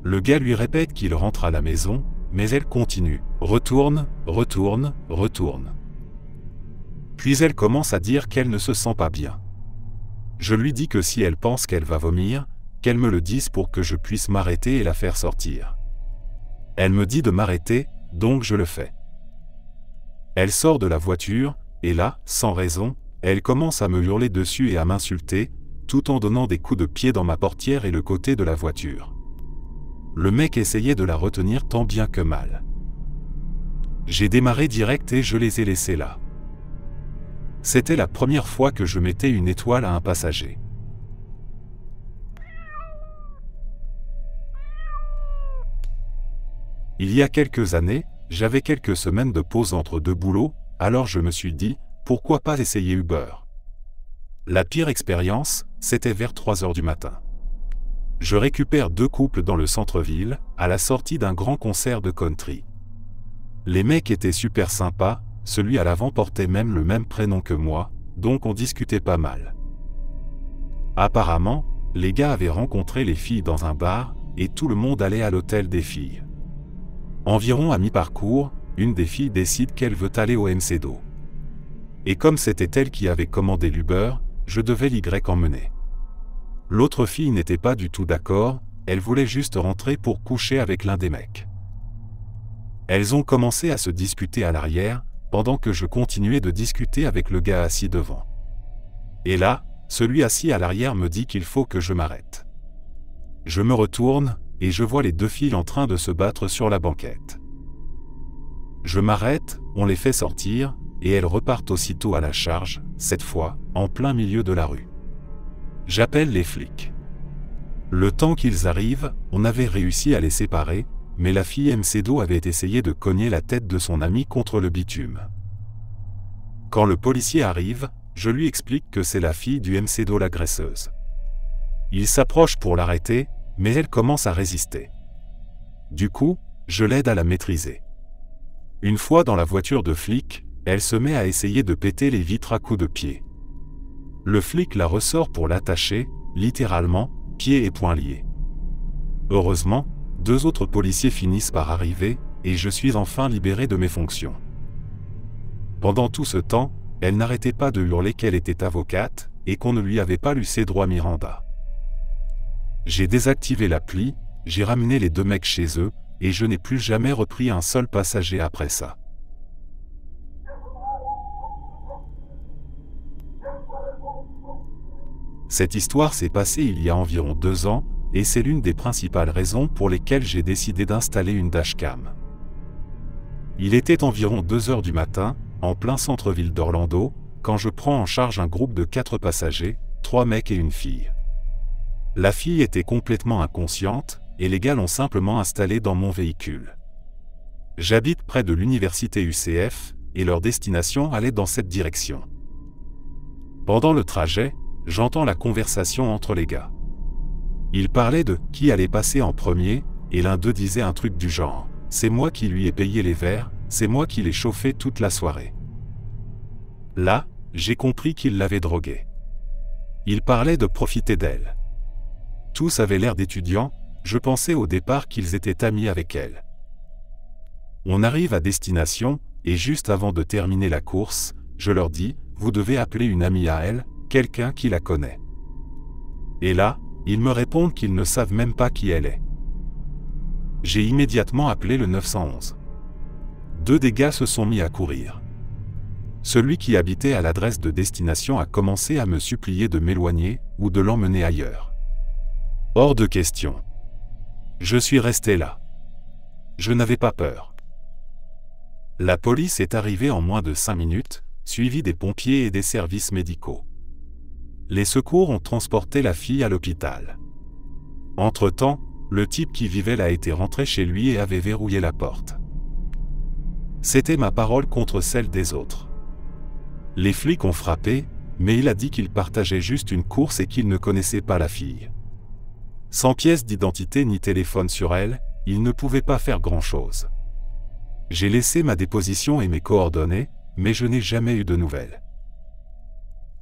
Le gars lui répète qu'il rentre à la maison, mais elle continue. Retourne, retourne, retourne. Puis elle commence à dire qu'elle ne se sent pas bien. Je lui dis que si elle pense qu'elle va vomir, qu'elle me le dise pour que je puisse m'arrêter et la faire sortir. Elle me dit de m'arrêter, donc je le fais. Elle sort de la voiture, et là, sans raison, elle commence à me hurler dessus et à m'insulter, tout en donnant des coups de pied dans ma portière et le côté de la voiture. Le mec essayait de la retenir tant bien que mal. J'ai démarré direct et je les ai laissés là. C'était la première fois que je mettais une étoile à un passager. Il y a quelques années, j'avais quelques semaines de pause entre deux boulots, alors je me suis dit, pourquoi pas essayer Uber? La pire expérience, c'était vers 3 heures du matin. Je récupère 2 couples dans le centre-ville, à la sortie d'un grand concert de country. Les mecs étaient super sympas, celui à l'avant portait même le même prénom que moi, donc on discutait pas mal. Apparemment, les gars avaient rencontré les filles dans un bar, et tout le monde allait à l'hôtel des filles. Environ à mi-parcours, une des filles décide qu'elle veut aller au McDo. Et comme c'était elle qui avait commandé l'Uber, je devais l'Y emmener. L'autre fille n'était pas du tout d'accord, elle voulait juste rentrer pour coucher avec l'un des mecs. Elles ont commencé à se disputer à l'arrière, pendant que je continuais de discuter avec le gars assis devant. Et là, celui assis à l'arrière me dit qu'il faut que je m'arrête. Je me retourne, et je vois les 2 filles en train de se battre sur la banquette. Je m'arrête, on les fait sortir, et elles repartent aussitôt à la charge, cette fois, en plein milieu de la rue. J'appelle les flics. Le temps qu'ils arrivent, on avait réussi à les séparer, mais la fille McDo avait essayé de cogner la tête de son ami contre le bitume. Quand le policier arrive, je lui explique que c'est la fille du McDo l'agresseuse. Il s'approche pour l'arrêter, mais elle commence à résister. Du coup, je l'aide à la maîtriser. Une fois dans la voiture de flic, elle se met à essayer de péter les vitres à coups de pied. Le flic la ressort pour l'attacher, littéralement, pieds et poings liés. Heureusement, 2 autres policiers finissent par arriver, et je suis enfin libéré de mes fonctions. Pendant tout ce temps, elle n'arrêtait pas de hurler qu'elle était avocate, et qu'on ne lui avait pas lu ses droits Miranda. J'ai désactivé l'appli, j'ai ramené les 2 mecs chez eux, et je n'ai plus jamais repris un seul passager après ça. Cette histoire s'est passée il y a environ 2 ans, et c'est l'une des principales raisons pour lesquelles j'ai décidé d'installer une dashcam. Il était environ 2 heures du matin, en plein centre-ville d'Orlando, quand je prends en charge un groupe de 4 passagers, 3 mecs et une fille. La fille était complètement inconsciente, et les gars l'ont simplement installée dans mon véhicule. J'habite près de l'université UCF, et leur destination allait dans cette direction. Pendant le trajet, j'entends la conversation entre les gars. Ils parlaient de qui allait passer en premier, et l'un d'eux disait un truc du genre « C'est moi qui lui ai payé les verres, c'est moi qui l'ai chauffé toute la soirée. » Là, j'ai compris qu'il l'avait droguée. Il parlait de profiter d'elle. Tous avaient l'air d'étudiants, je pensais au départ qu'ils étaient amis avec elle. On arrive à destination, et juste avant de terminer la course, je leur dis « Vous devez appeler une amie à elle, quelqu'un qui la connaît. » Et là, ils me répondent qu'ils ne savent même pas qui elle est. J'ai immédiatement appelé le 911. 2 des gars se sont mis à courir. Celui qui habitait à l'adresse de destination a commencé à me supplier de m'éloigner ou de l'emmener ailleurs. Hors de question. Je suis resté là. Je n'avais pas peur. La police est arrivée en moins de 5 minutes, suivie des pompiers et des services médicaux. Les secours ont transporté la fille à l'hôpital. Entre-temps, le type qui vivait là était rentré chez lui et avait verrouillé la porte. C'était ma parole contre celle des autres. Les flics ont frappé, mais il a dit qu'il partageait juste une course et qu'il ne connaissait pas la fille. Sans pièce d'identité ni téléphone sur elle, il ne pouvait pas faire grand-chose. J'ai laissé ma déposition et mes coordonnées, mais je n'ai jamais eu de nouvelles.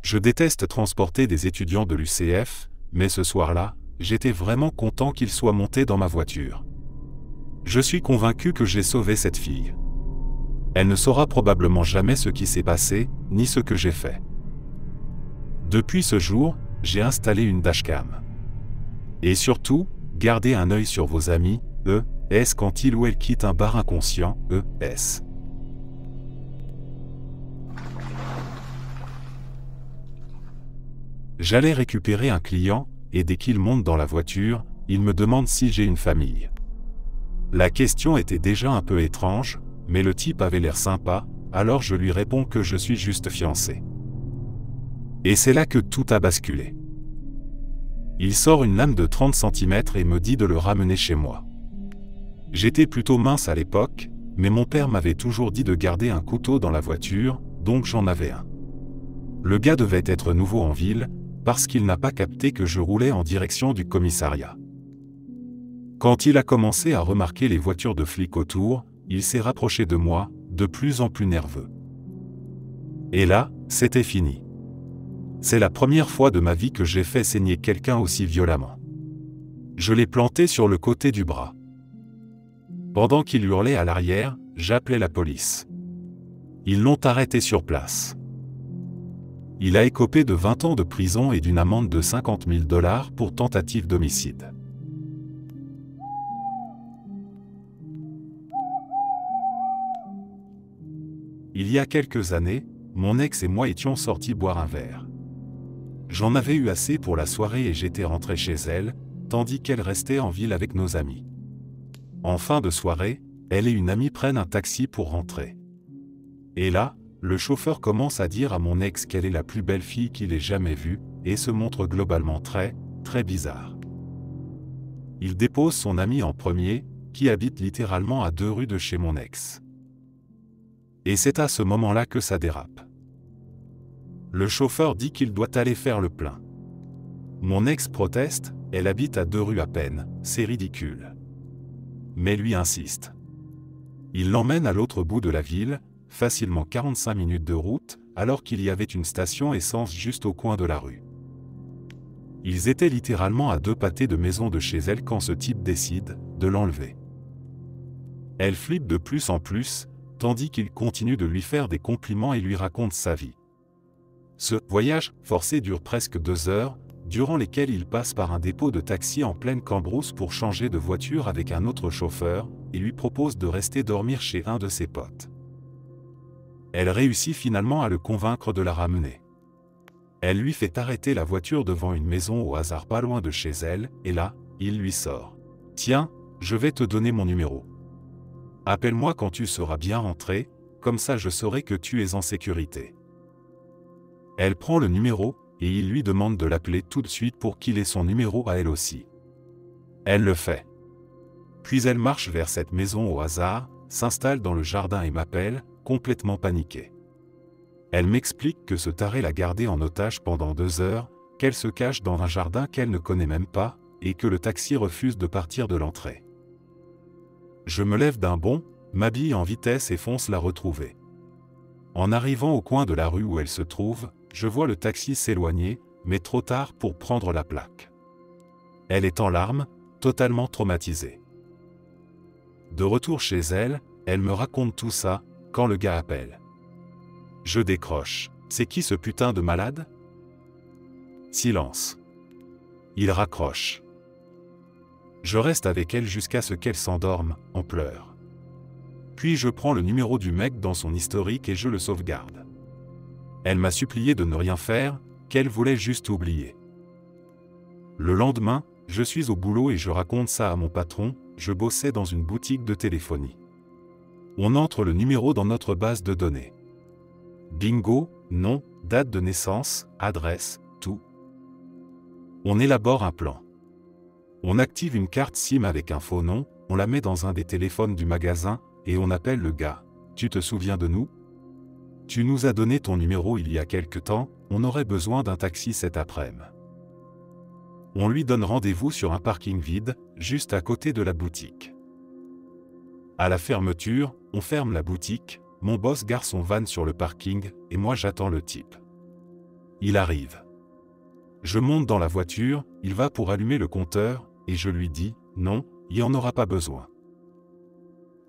Je déteste transporter des étudiants de l'UCF, mais ce soir-là, j'étais vraiment content qu'ils soient montés dans ma voiture. Je suis convaincu que j'ai sauvé cette fille. Elle ne saura probablement jamais ce qui s'est passé, ni ce que j'ai fait. Depuis ce jour, j'ai installé une dashcam. Et surtout, gardez un œil sur vos amis, quand il ou elle quitte un bar inconscient, J'allais récupérer un client, et dès qu'il monte dans la voiture, il me demande si j'ai une famille. La question était déjà un peu étrange, mais le type avait l'air sympa, alors je lui réponds que je suis juste fiancé. Et c'est là que tout a basculé. Il sort une lame de 30 cm et me dit de le ramener chez moi. J'étais plutôt mince à l'époque, mais mon père m'avait toujours dit de garder un couteau dans la voiture, donc j'en avais un. Le gars devait être nouveau en ville, parce qu'il n'a pas capté que je roulais en direction du commissariat. Quand il a commencé à remarquer les voitures de flics autour, il s'est rapproché de moi, de plus en plus nerveux. Et là, c'était fini. C'est la première fois de ma vie que j'ai fait saigner quelqu'un aussi violemment. Je l'ai planté sur le côté du bras. Pendant qu'il hurlait à l'arrière, j'appelais la police. Ils l'ont arrêté sur place. Il a écopé de 20 ans de prison et d'une amende de 50 000 $ pour tentative d'homicide. Il y a quelques années, mon ex et moi étions sortis boire un verre. J'en avais eu assez pour la soirée et j'étais rentré chez elle, tandis qu'elle restait en ville avec nos amis. En fin de soirée, elle et une amie prennent un taxi pour rentrer. Et là, le chauffeur commence à dire à mon ex qu'elle est la plus belle fille qu'il ait jamais vue, et se montre globalement très bizarre. Il dépose son ami en premier, qui habite littéralement à 2 rues de chez mon ex. Et c'est à ce moment-là que ça dérape. Le chauffeur dit qu'il doit aller faire le plein. Mon ex proteste, elle habite à 2 rues à peine, c'est ridicule. Mais lui insiste. Il l'emmène à l'autre bout de la ville, facilement 45 minutes de route, alors qu'il y avait une station essence juste au coin de la rue. Ils étaient littéralement à 2 pâtés de maison de chez elle quand ce type décide de l'enlever. Elle flippe de plus en plus, tandis qu'il continue de lui faire des compliments et lui raconte sa vie. Ce voyage forcé dure presque 2 heures, durant lesquelles il passe par un dépôt de taxi en pleine cambrousse pour changer de voiture avec un autre chauffeur, et lui propose de rester dormir chez un de ses potes. Elle réussit finalement à le convaincre de la ramener. Elle lui fait arrêter la voiture devant une maison au hasard pas loin de chez elle, et là, il lui sort. « Tiens, je vais te donner mon numéro. Appelle-moi quand tu seras bien rentré, comme ça je saurai que tu es en sécurité. » Elle prend le numéro, et il lui demande de l'appeler tout de suite pour qu'il ait son numéro à elle aussi. Elle le fait. Puis elle marche vers cette maison au hasard, s'installe dans le jardin et m'appelle, complètement paniquée. Elle m'explique que ce taré l'a gardée en otage pendant 2 heures, qu'elle se cache dans un jardin qu'elle ne connaît même pas, et que le taxi refuse de partir de l'entrée. Je me lève d'un bond, m'habille en vitesse et fonce la retrouver. En arrivant au coin de la rue où elle se trouve, je vois le taxi s'éloigner, mais trop tard pour prendre la plaque. Elle est en larmes, totalement traumatisée. De retour chez elle, elle me raconte tout ça, quand le gars appelle. Je décroche. C'est qui ce putain de malade? Silence. Il raccroche. Je reste avec elle jusqu'à ce qu'elle s'endorme, en pleurs. Puis je prends le numéro du mec dans son historique et je le sauvegarde. Elle m'a supplié de ne rien faire, qu'elle voulait juste oublier. Le lendemain, je suis au boulot et je raconte ça à mon patron, je bossais dans une boutique de téléphonie. On entre le numéro dans notre base de données. Bingo, nom, date de naissance, adresse, tout. On élabore un plan. On active une carte SIM avec un faux nom, on la met dans un des téléphones du magasin, et on appelle le gars. Tu te souviens de nous? Tu nous as donné ton numéro il y a quelque temps, on aurait besoin d'un taxi cet après-midi. On lui donne rendez-vous sur un parking vide, juste à côté de la boutique. À la fermeture, on ferme la boutique, mon boss gare son van sur le parking, et moi j'attends le type. il arrive. Je monte dans la voiture, il va pour allumer le compteur, et je lui dis, non, il n'y en aura pas besoin.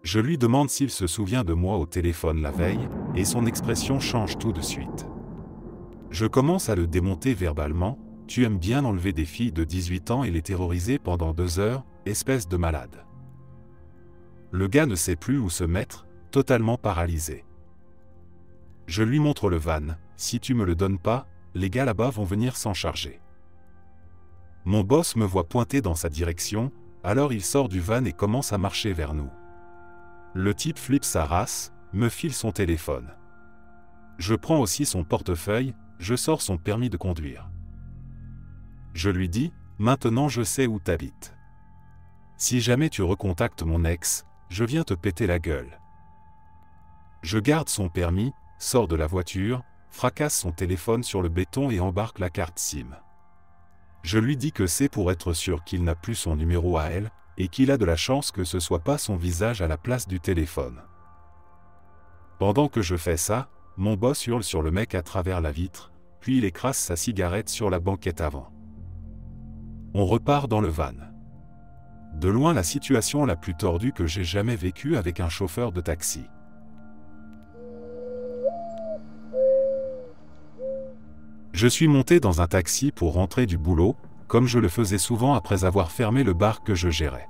Je lui demande s'il se souvient de moi au téléphone la veille, et son expression change tout de suite. Je commence à le démonter verbalement, tu aimes bien enlever des filles de 18 ans et les terroriser pendant 2 heures, espèce de malade. Le gars ne sait plus où se mettre, totalement paralysé. Je lui montre le van, si tu me le donnes pas, les gars là-bas vont venir s'en charger. Mon boss me voit pointer dans sa direction, alors il sort du van et commence à marcher vers nous. Le type flippe sa race, me file son téléphone. Je prends aussi son portefeuille, je sors son permis de conduire. Je lui dis, maintenant je sais où t'habites. Si jamais tu recontactes mon ex, je viens te péter la gueule. Je garde son permis, sors de la voiture, fracasse son téléphone sur le béton et embarque la carte SIM. Je lui dis que c'est pour être sûr qu'il n'a plus son numéro à elle, et qu'il a de la chance que ce soit pas son visage à la place du téléphone. Pendant que je fais ça, mon boss hurle sur le mec à travers la vitre, puis il écrase sa cigarette sur la banquette avant. On repart dans le van. De loin la situation la plus tordue que j'ai jamais vécue avec un chauffeur de taxi. Je suis monté dans un taxi pour rentrer du boulot, comme je le faisais souvent après avoir fermé le bar que je gérais.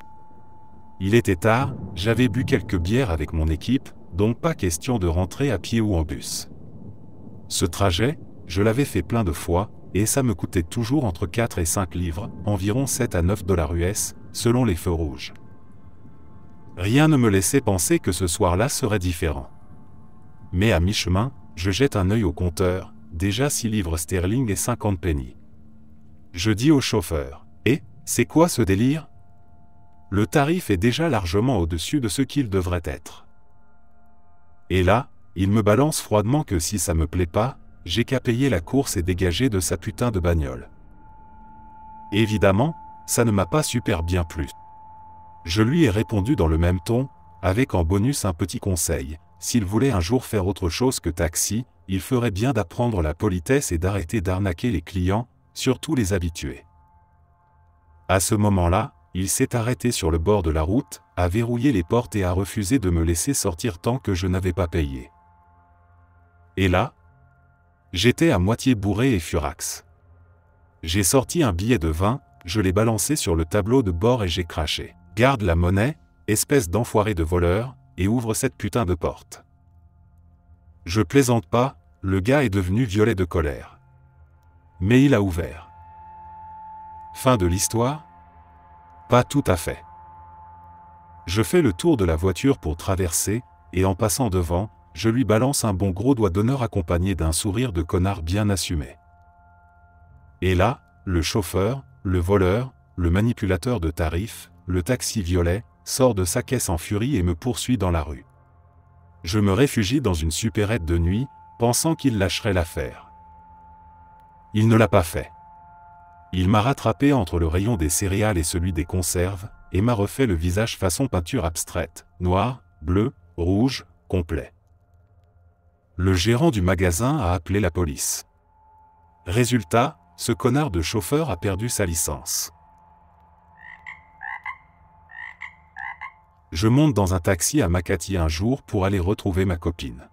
Il était tard, j'avais bu quelques bières avec mon équipe, donc pas question de rentrer à pied ou en bus. Ce trajet, je l'avais fait plein de fois, et ça me coûtait toujours entre 4 et 5 livres, environ 7 à 9 $ US, selon les feux rouges. Rien ne me laissait penser que ce soir-là serait différent. Mais à mi-chemin, je jette un œil au compteur, déjà 6 livres sterling et 50 pennies. Je dis au chauffeur, « Eh, c'est quoi ce délire ? Le tarif est déjà largement au-dessus de ce qu'il devrait être. » Et là, il me balance froidement que si ça me plaît pas, j'ai qu'à payer la course et dégager de sa putain de bagnole. Évidemment, ça ne m'a pas super bien plu. Je lui ai répondu dans le même ton, avec en bonus un petit conseil, s'il voulait un jour faire autre chose que taxi, il ferait bien d'apprendre la politesse et d'arrêter d'arnaquer les clients, surtout les habitués. À ce moment-là, il s'est arrêté sur le bord de la route, a verrouillé les portes et a refusé de me laisser sortir tant que je n'avais pas payé. Et là, j'étais à moitié bourré et furax. J'ai sorti un billet de 20, je l'ai balancé sur le tableau de bord et j'ai craché. « Garde la monnaie, espèce d'enfoiré de voleur, et ouvre cette putain de porte. » Je plaisante pas, le gars est devenu violet de colère. Mais il a ouvert. Fin de l'histoire ? Pas tout à fait. Je fais le tour de la voiture pour traverser, et en passant devant, je lui balance un bon gros doigt d'honneur accompagné d'un sourire de connard bien assumé. Et là, le chauffeur, le voleur, le manipulateur de tarifs, le taxi violet, sort de sa caisse en furie et me poursuit dans la rue. Je me réfugie dans une supérette de nuit, pensant qu'il lâcherait l'affaire. Il ne l'a pas fait. Il m'a rattrapé entre le rayon des céréales et celui des conserves, et m'a refait le visage façon peinture abstraite, noir, bleu, rouge, complet. Le gérant du magasin a appelé la police. Résultat, ce connard de chauffeur a perdu sa licence. Je monte dans un taxi à Makati un jour pour aller retrouver ma copine.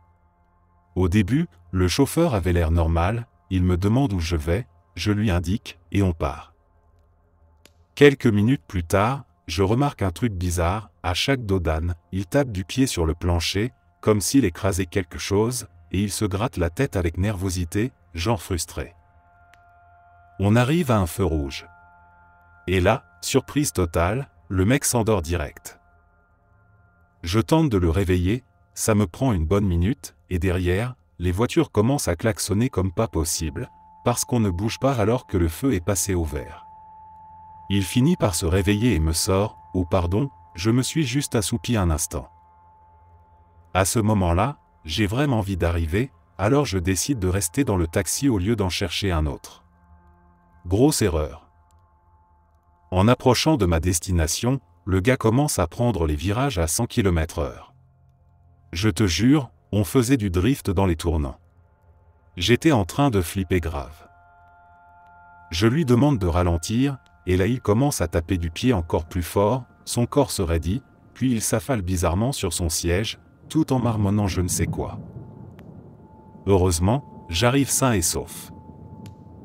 Au début, le chauffeur avait l'air normal, il me demande où je vais, je lui indique, et on part. Quelques minutes plus tard, je remarque un truc bizarre, à chaque dos d'âne, il tape du pied sur le plancher, comme s'il écrasait quelque chose, et il se gratte la tête avec nervosité, genre frustré. On arrive à un feu rouge. Et là, surprise totale, le mec s'endort direct. Je tente de le réveiller, ça me prend une bonne minute, et derrière, les voitures commencent à klaxonner comme pas possible, parce qu'on ne bouge pas alors que le feu est passé au vert. Il finit par se réveiller et me sort, « Oh pardon, je me suis juste assoupi un instant. » À ce moment-là, j'ai vraiment envie d'arriver, alors je décide de rester dans le taxi au lieu d'en chercher un autre. Grosse erreur. En approchant de ma destination, le gars commence à prendre les virages à 100 km/h. Je te jure, on faisait du drift dans les tournants. J'étais en train de flipper grave. Je lui demande de ralentir, et là il commence à taper du pied encore plus fort, son corps se raidit, puis il s'affale bizarrement sur son siège, tout en marmonnant je ne sais quoi. Heureusement, j'arrive sain et sauf.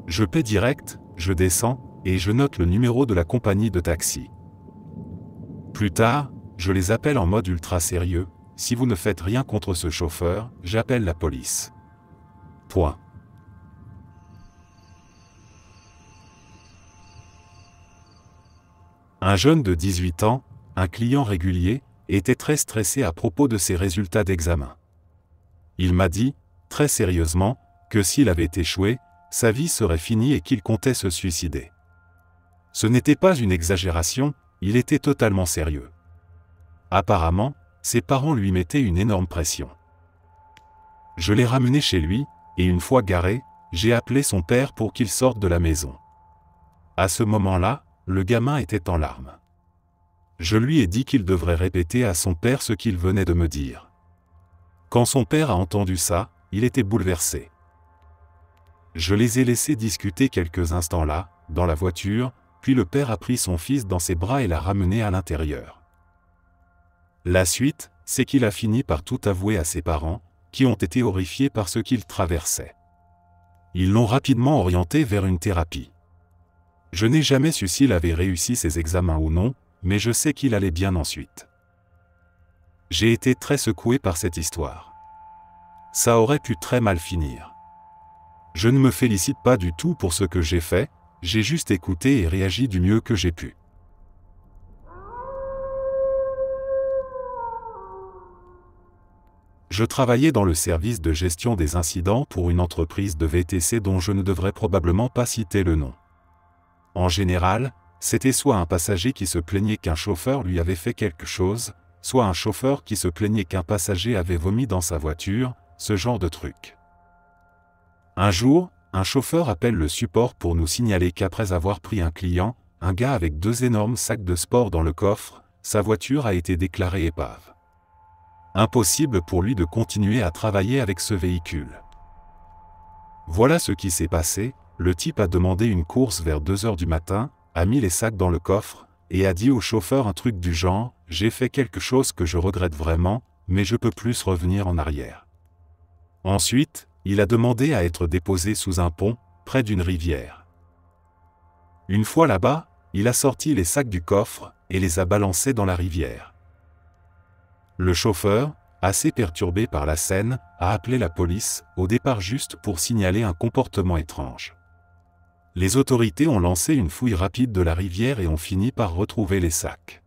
Je paie direct, je descends, et je note le numéro de la compagnie de taxi. Plus tard, je les appelle en mode ultra sérieux, si vous ne faites rien contre ce chauffeur, j'appelle la police. Point. Un jeune de 18 ans, un client régulier, était très stressé à propos de ses résultats d'examen. Il m'a dit, très sérieusement, que s'il avait échoué, sa vie serait finie et qu'il comptait se suicider. Ce n'était pas une exagération, il était totalement sérieux. Apparemment, ses parents lui mettaient une énorme pression. Je l'ai ramené chez lui, et une fois garé, j'ai appelé son père pour qu'il sorte de la maison. À ce moment-là, le gamin était en larmes. Je lui ai dit qu'il devrait répéter à son père ce qu'il venait de me dire. Quand son père a entendu ça, il était bouleversé. Je les ai laissés discuter quelques instants là, dans la voiture, puis le père a pris son fils dans ses bras et l'a ramené à l'intérieur. La suite, c'est qu'il a fini par tout avouer à ses parents, qui ont été horrifiés par ce qu'il traversait. Ils l'ont rapidement orienté vers une thérapie. Je n'ai jamais su s'il avait réussi ses examens ou non, mais je sais qu'il allait bien ensuite. J'ai été très secoué par cette histoire. Ça aurait pu très mal finir. Je ne me félicite pas du tout pour ce que j'ai fait, j'ai juste écouté et réagi du mieux que j'ai pu. Je travaillais dans le service de gestion des incidents pour une entreprise de VTC dont je ne devrais probablement pas citer le nom. En général, c'était soit un passager qui se plaignait qu'un chauffeur lui avait fait quelque chose, soit un chauffeur qui se plaignait qu'un passager avait vomi dans sa voiture, ce genre de truc. Un jour, un chauffeur appelle le support pour nous signaler qu'après avoir pris un client, un gars avec 2 énormes sacs de sport dans le coffre, sa voiture a été déclarée épave. Impossible pour lui de continuer à travailler avec ce véhicule. Voilà ce qui s'est passé, le type a demandé une course vers 2 heures du matin, a mis les sacs dans le coffre, et a dit au chauffeur un truc du genre « J'ai fait quelque chose que je regrette vraiment, mais je peux plus revenir en arrière ». Ensuite, il a demandé à être déposé sous un pont, près d'une rivière. Une fois là-bas, il a sorti les sacs du coffre, et les a balancés dans la rivière. Le chauffeur, assez perturbé par la scène, a appelé la police, au départ juste pour signaler un comportement étrange. Les autorités ont lancé une fouille rapide de la rivière et ont fini par retrouver les sacs.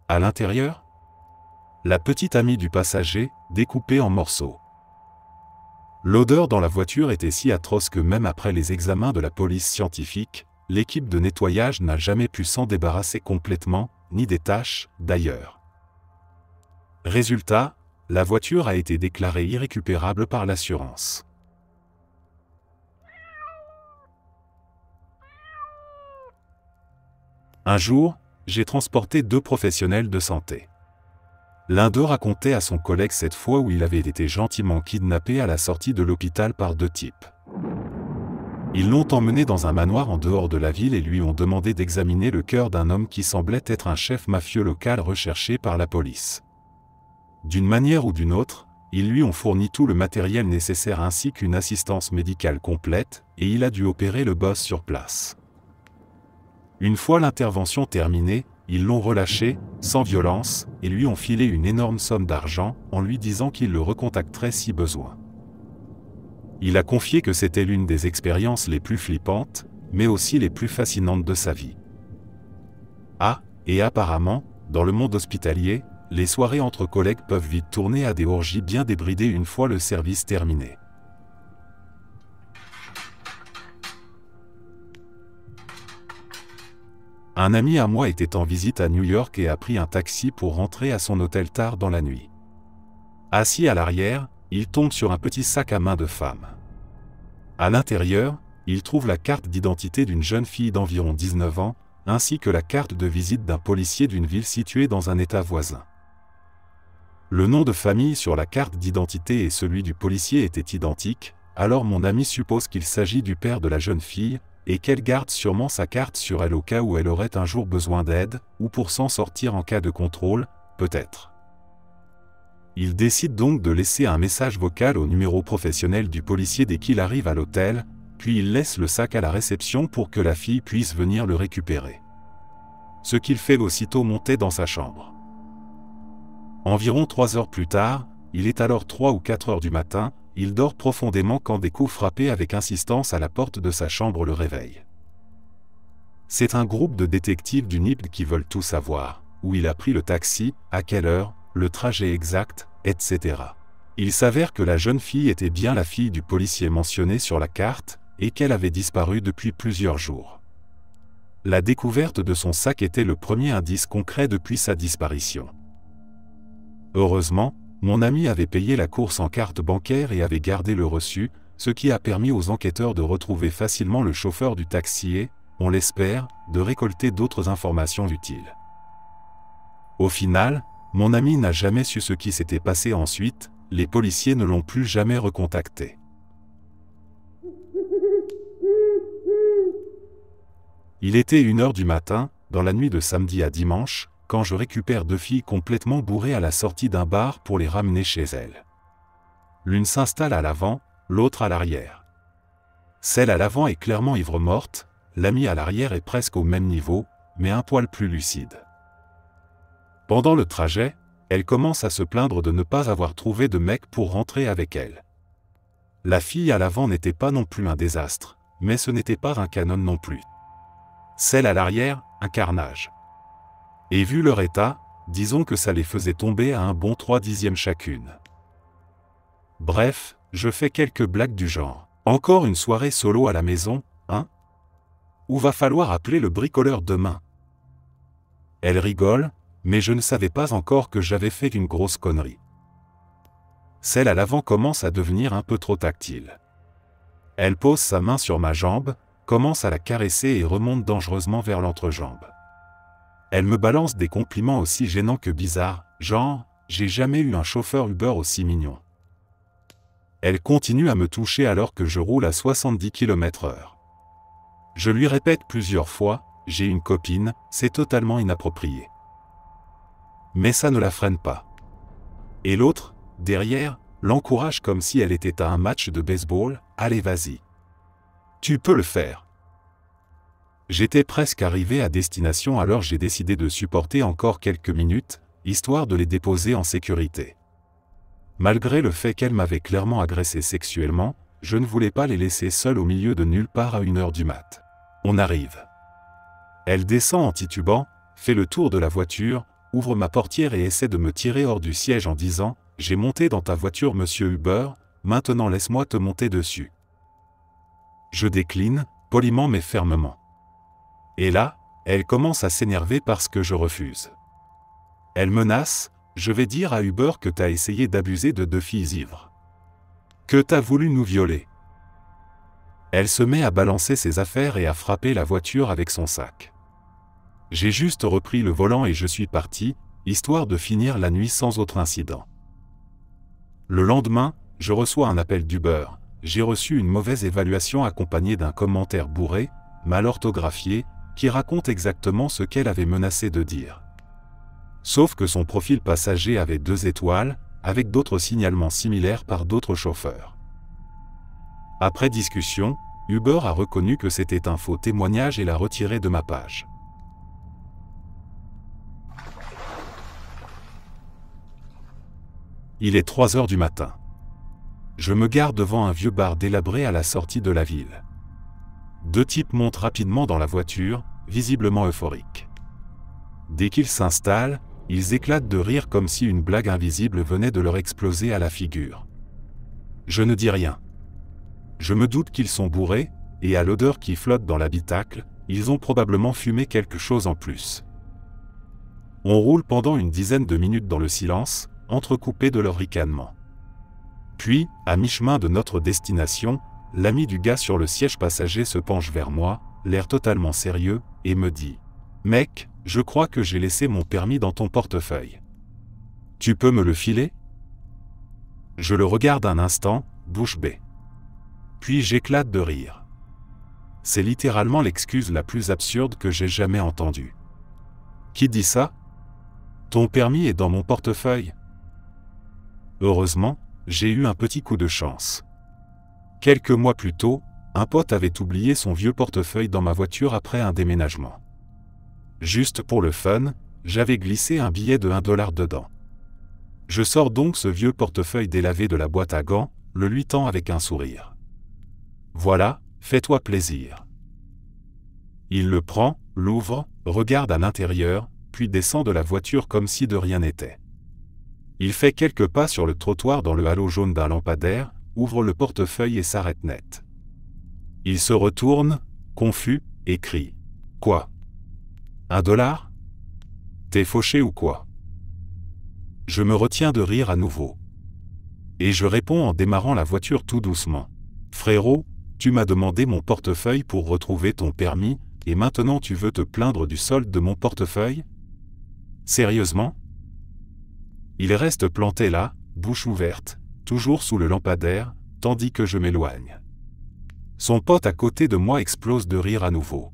À l'intérieur, la petite amie du passager, découpée en morceaux. L'odeur dans la voiture était si atroce que même après les examens de la police scientifique, l'équipe de nettoyage n'a jamais pu s'en débarrasser complètement, ni des taches, d'ailleurs. Résultat, la voiture a été déclarée irrécupérable par l'assurance. Un jour, j'ai transporté 2 professionnels de santé. L'un d'eux racontait à son collègue cette fois où il avait été gentiment kidnappé à la sortie de l'hôpital par 2 types. Ils l'ont emmené dans un manoir en dehors de la ville et lui ont demandé d'examiner le cœur d'un homme qui semblait être un chef mafieux local recherché par la police. D'une manière ou d'une autre, ils lui ont fourni tout le matériel nécessaire ainsi qu'une assistance médicale complète, et il a dû opérer le boss sur place. Une fois l'intervention terminée, ils l'ont relâché, sans violence, et lui ont filé une énorme somme d'argent, en lui disant qu'ils le recontacteraient si besoin. Il a confié que c'était l'une des expériences les plus flippantes, mais aussi les plus fascinantes de sa vie. Ah, et apparemment, dans le monde hospitalier, les soirées entre collègues peuvent vite tourner à des orgies bien débridées une fois le service terminé. Un ami à moi était en visite à New York et a pris un taxi pour rentrer à son hôtel tard dans la nuit. Assis à l'arrière, il tombe sur un petit sac à main de femme. À l'intérieur, il trouve la carte d'identité d'une jeune fille d'environ 19 ans, ainsi que la carte de visite d'un policier d'une ville située dans un état voisin. Le nom de famille sur la carte d'identité et celui du policier étaient identiques, alors mon ami suppose qu'il s'agit du père de la jeune fille, et qu'elle garde sûrement sa carte sur elle au cas où elle aurait un jour besoin d'aide, ou pour s'en sortir en cas de contrôle, peut-être. Il décide donc de laisser un message vocal au numéro professionnel du policier dès qu'il arrive à l'hôtel, puis il laisse le sac à la réception pour que la fille puisse venir le récupérer. Ce qu'il fait aussitôt monter dans sa chambre. Environ 3 heures plus tard, il est alors 3 ou 4 heures du matin, il dort profondément quand des coups frappés avec insistance à la porte de sa chambre le réveillent. C'est un groupe de détectives du NIPD qui veulent tout savoir, où il a pris le taxi, à quelle heure, le trajet exact, etc. Il s'avère que la jeune fille était bien la fille du policier mentionné sur la carte, et qu'elle avait disparu depuis plusieurs jours. La découverte de son sac était le premier indice concret depuis sa disparition. Heureusement, mon ami avait payé la course en carte bancaire et avait gardé le reçu, ce qui a permis aux enquêteurs de retrouver facilement le chauffeur du taxi et, on l'espère, de récolter d'autres informations utiles. Au final, mon ami n'a jamais su ce qui s'était passé ensuite, les policiers ne l'ont plus jamais recontacté. Il était 1 heure du matin, dans la nuit de samedi à dimanche, quand je récupère 2 filles complètement bourrées à la sortie d'un bar pour les ramener chez elles. L'une s'installe à l'avant, l'autre à l'arrière. Celle à l'avant est clairement ivre-morte, l'amie à l'arrière est presque au même niveau, mais un poil plus lucide. Pendant le trajet, elle commence à se plaindre de ne pas avoir trouvé de mec pour rentrer avec elle. La fille à l'avant n'était pas non plus un désastre, mais ce n'était pas un canon non plus. Celle à l'arrière, un carnage. Et vu leur état, disons que ça les faisait tomber à un bon 3/10 chacune. Bref, je fais quelques blagues du genre. Encore une soirée solo à la maison, hein? Ou va falloir appeler le bricoleur demain? Elle rigole, mais je ne savais pas encore que j'avais fait une grosse connerie. Celle à l'avant commence à devenir un peu trop tactile. Elle pose sa main sur ma jambe, commence à la caresser et remonte dangereusement vers l'entrejambe. Elle me balance des compliments aussi gênants que bizarres, genre « j'ai jamais eu un chauffeur Uber aussi mignon ». Elle continue à me toucher alors que je roule à 70 km/h. Je lui répète plusieurs fois « j'ai une copine, c'est totalement inapproprié ». Mais ça ne la freine pas. Et l'autre, derrière, l'encourage comme si elle était à un match de baseball « allez vas-y. Tu peux le faire ». J'étais presque arrivé à destination alors j'ai décidé de supporter encore quelques minutes, histoire de les déposer en sécurité. Malgré le fait qu'elle m'avait clairement agressé sexuellement, je ne voulais pas les laisser seuls au milieu de nulle part à 1 heure du mat. On arrive. Elle descend en titubant, fait le tour de la voiture, ouvre ma portière et essaie de me tirer hors du siège en disant « J'ai monté dans ta voiture monsieur Uber, maintenant laisse-moi te monter dessus ». Je décline, poliment mais fermement. Et là, elle commence à s'énerver parce que je refuse. Elle menace, je vais dire à Uber que t'as essayé d'abuser de 2 filles ivres. Que t'as voulu nous violer. Elle se met à balancer ses affaires et à frapper la voiture avec son sac. J'ai juste repris le volant et je suis parti, histoire de finir la nuit sans autre incident. Le lendemain, je reçois un appel d'Uber. J'ai reçu une mauvaise évaluation accompagnée d'un commentaire bourré, mal orthographié, qui raconte exactement ce qu'elle avait menacé de dire. Sauf que son profil passager avait 2 étoiles, avec d'autres signalements similaires par d'autres chauffeurs. Après discussion, Uber a reconnu que c'était un faux témoignage et l'a retiré de ma page. Il est 3 heures du matin. Je me gare devant un vieux bar délabré à la sortie de la ville. 2 types montent rapidement dans la voiture, visiblement euphoriques. Dès qu'ils s'installent, ils éclatent de rire comme si une blague invisible venait de leur exploser à la figure. Je ne dis rien. Je me doute qu'ils sont bourrés, et à l'odeur qui flotte dans l'habitacle, ils ont probablement fumé quelque chose en plus. On roule pendant une dizaine de minutes dans le silence, entrecoupé de leurs ricanements. Puis, à mi-chemin de notre destination, l'ami du gars sur le siège passager se penche vers moi, l'air totalement sérieux, et me dit « Mec, je crois que j'ai laissé mon permis dans ton portefeuille. Tu peux me le filer ?» Je le regarde un instant, bouche bée. Puis j'éclate de rire. C'est littéralement l'excuse la plus absurde que j'ai jamais entendue. Qui dit ça? Ton permis est dans mon portefeuille. Heureusement, j'ai eu un petit coup de chance. Quelques mois plus tôt, un pote avait oublié son vieux portefeuille dans ma voiture après un déménagement. Juste pour le fun, j'avais glissé un billet de $1 dedans. Je sors donc ce vieux portefeuille délavé de la boîte à gants, le lui tends avec un sourire. Voilà, fais-toi plaisir. Il le prend, l'ouvre, regarde à l'intérieur, puis descend de la voiture comme si de rien n'était. Il fait quelques pas sur le trottoir dans le halo jaune d'un lampadaire, ouvre le portefeuille et s'arrête net. Il se retourne, confus, et crie. « Quoi? $1? T'es fauché ou quoi ?» Je me retiens de rire à nouveau. Et je réponds en démarrant la voiture tout doucement. « Frérot, tu m'as demandé mon portefeuille pour retrouver ton permis, et maintenant tu veux te plaindre du solde de mon portefeuille? Sérieusement ?» Il reste planté là, bouche ouverte, toujours sous le lampadaire, tandis que je m'éloigne. Son pote à côté de moi explose de rire à nouveau.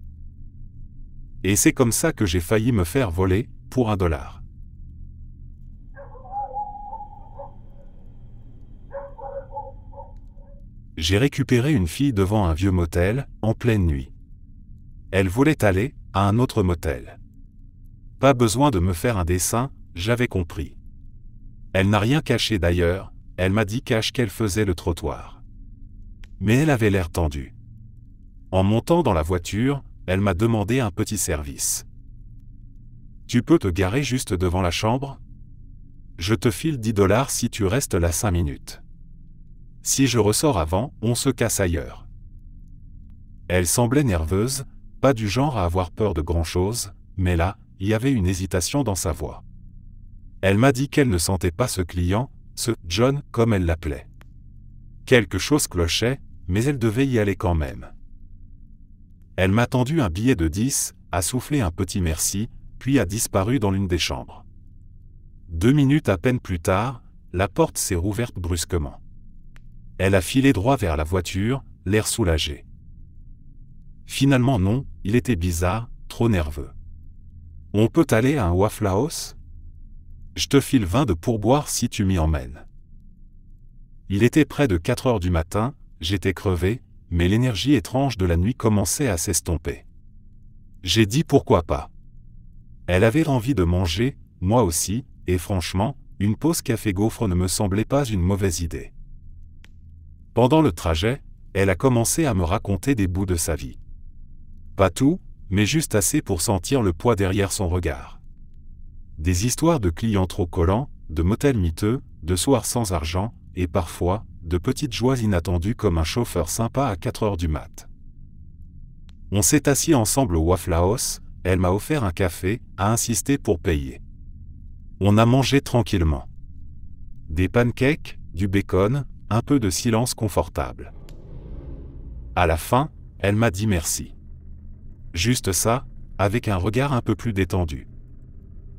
Et c'est comme ça que j'ai failli me faire voler, pour $1. J'ai récupéré une fille devant un vieux motel, en pleine nuit. Elle voulait aller à un autre motel. Pas besoin de me faire un dessin, j'avais compris. Elle n'a rien caché d'ailleurs, elle m'a dit qu'elle faisait le trottoir. Mais elle avait l'air tendue. En montant dans la voiture, elle m'a demandé un petit service. « Tu peux te garer juste devant la chambre? Je te file $10 si tu restes là 5 minutes. Si je ressors avant, on se casse ailleurs. » Elle semblait nerveuse, pas du genre à avoir peur de grand-chose, mais là, il y avait une hésitation dans sa voix. Elle m'a dit qu'elle ne sentait pas ce client, ce « John » comme elle l'appelait. Quelque chose clochait, mais elle devait y aller quand même. Elle m'a tendu un billet de 10, a soufflé un petit merci, puis a disparu dans l'une des chambres. 2 minutes à peine plus tard, la porte s'est rouverte brusquement. Elle a filé droit vers la voiture, l'air soulagé. Finalement non, il était bizarre, trop nerveux. « On peut aller à un Waffle House? Je te file 20 de pourboire si tu m'y emmènes. » Il était près de 4 heures du matin, j'étais crevé, mais l'énergie étrange de la nuit commençait à s'estomper. J'ai dit pourquoi pas. Elle avait envie de manger, moi aussi, et franchement, une pause café-gaufre ne me semblait pas une mauvaise idée. Pendant le trajet, elle a commencé à me raconter des bouts de sa vie. Pas tout, mais juste assez pour sentir le poids derrière son regard. Des histoires de clients trop collants, de motels miteux, de soirs sans argent, et parfois, de petites joies inattendues comme un chauffeur sympa à 4 heures du mat. On s'est assis ensemble au Waffle House, elle m'a offert un café, a insisté pour payer. On a mangé tranquillement. Des pancakes, du bacon, un peu de silence confortable. À la fin, elle m'a dit merci. Juste ça, avec un regard un peu plus détendu.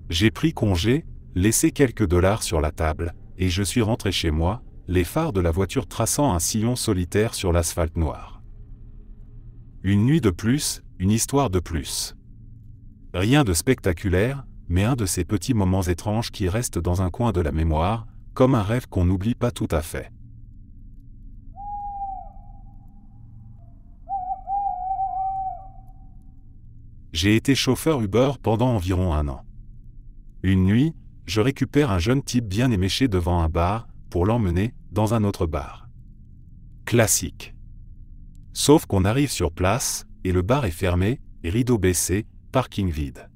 J'ai pris congé, laissé quelques dollars sur la table, et je suis rentré chez moi, les phares de la voiture traçant un sillon solitaire sur l'asphalte noir. Une nuit de plus, une histoire de plus. Rien de spectaculaire, mais un de ces petits moments étranges qui restent dans un coin de la mémoire, comme un rêve qu'on n'oublie pas tout à fait. J'ai été chauffeur Uber pendant environ 1 an. Une nuit, je récupère un jeune type bien éméché devant un bar, pour l'emmener dans un autre bar. Classique. Sauf qu'on arrive sur place, et le bar est fermé, rideau baissé, parking vide.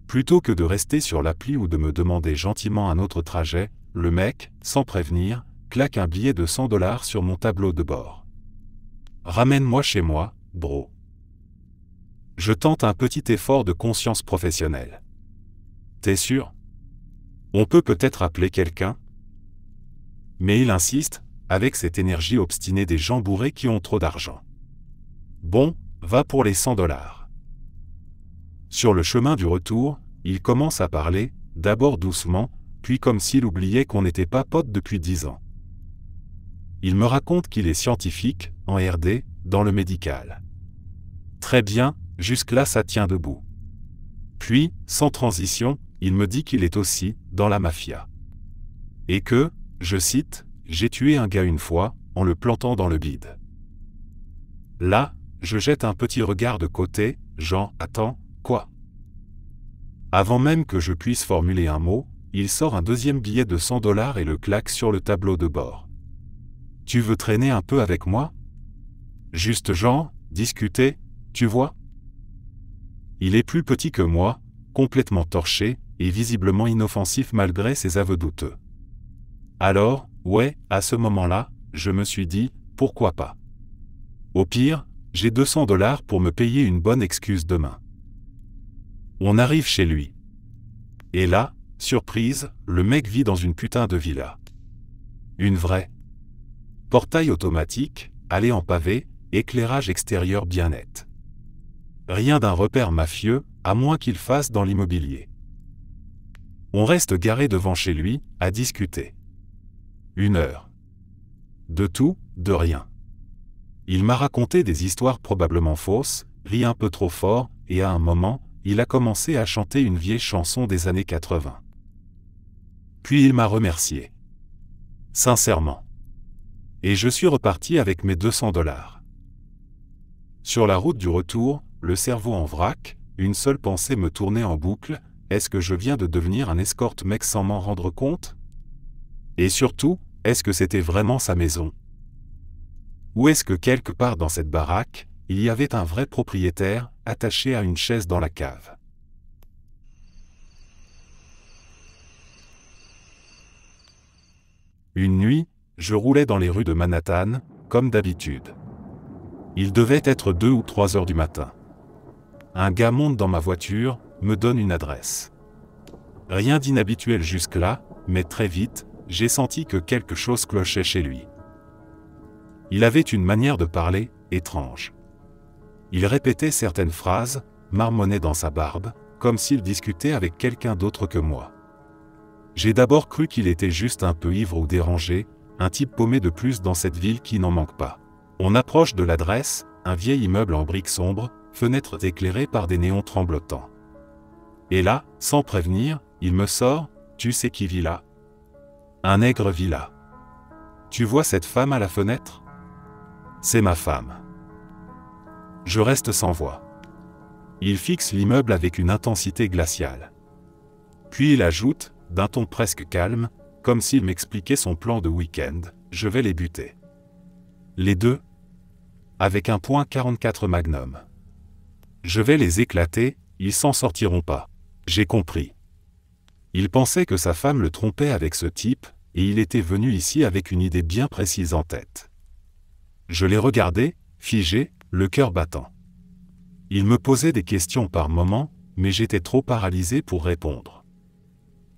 Plutôt que de rester sur l'appli ou de me demander gentiment un autre trajet, le mec, sans prévenir, claque un billet de $100 sur mon tableau de bord. Ramène-moi chez moi, bro. Je tente un petit effort de conscience professionnelle. T'es sûr? On peut peut-être appeler quelqu'un? Mais il insiste, avec cette énergie obstinée des gens bourrés qui ont trop d'argent. Bon, va pour les $100. Sur le chemin du retour, il commence à parler, d'abord doucement, puis comme s'il oubliait qu'on n'était pas potes depuis 10 ans. Il me raconte qu'il est scientifique, en RD, dans le médical. Très bien, jusque-là ça tient debout. Puis, sans transition, il me dit qu'il est aussi dans la mafia. Et que, je cite, « J'ai tué un gars une fois, en le plantant dans le bide. » Là, je jette un petit regard de côté, genre « Attends, quoi ?» Avant même que je puisse formuler un mot, il sort un deuxième billet de $100 et le claque sur le tableau de bord. « Tu veux traîner un peu avec moi ? Juste genre, discuter, tu vois ? » Il est plus petit que moi, complètement torché, et visiblement inoffensif malgré ses aveux douteux. Alors, ouais, à ce moment-là, je me suis dit, pourquoi pas ? Au pire, j'ai $200 pour me payer une bonne excuse demain. On arrive chez lui. Et là, surprise, le mec vit dans une putain de villa. Une vraie. Portail automatique, allée en pavé, éclairage extérieur bien net. Rien d'un repère mafieux, à moins qu'il fasse dans l'immobilier. On reste garé devant chez lui, à discuter. 1 heure. De tout, de rien. Il m'a raconté des histoires probablement fausses, rit un peu trop fort, et à un moment, il a commencé à chanter une vieille chanson des années 80. Puis il m'a remercié. Sincèrement. Et je suis reparti avec mes $200. Sur la route du retour, le cerveau en vrac, une seule pensée me tournait en boucle, est-ce que je viens de devenir un escort mec sans m'en rendre compte ? Et surtout, est-ce que c'était vraiment sa maison ? Ou est-ce que quelque part dans cette baraque, il y avait un vrai propriétaire, attaché à une chaise dans la cave ? Une nuit, je roulais dans les rues de Manhattan, comme d'habitude. Il devait être 2 ou 3 heures du matin. Un gars monte dans ma voiture, me donne une adresse. Rien d'inhabituel jusque-là, mais très vite, j'ai senti que quelque chose clochait chez lui. Il avait une manière de parler, étrange. Il répétait certaines phrases, marmonnait dans sa barbe, comme s'il discutait avec quelqu'un d'autre que moi. J'ai d'abord cru qu'il était juste un peu ivre ou dérangé, un type paumé de plus dans cette ville qui n'en manque pas. On approche de l'adresse, un vieil immeuble en briques sombres, fenêtres éclairées par des néons tremblotants. Et là, sans prévenir, il me sort, « Tu sais qui vit là ? Un nègre vit là. Tu vois cette femme à la fenêtre ? C'est ma femme. » Je reste sans voix. Il fixe l'immeuble avec une intensité glaciale. Puis il ajoute, d'un ton presque calme, comme s'il m'expliquait son plan de week-end, « Je vais les buter. Les deux. Avec un .44 Magnum. Je vais les éclater, ils s'en sortiront pas. » J'ai compris. Il pensait que sa femme le trompait avec ce type, et il était venu ici avec une idée bien précise en tête. Je l'ai regardé, figé, le cœur battant. Il me posait des questions par moments, mais j'étais trop paralysé pour répondre.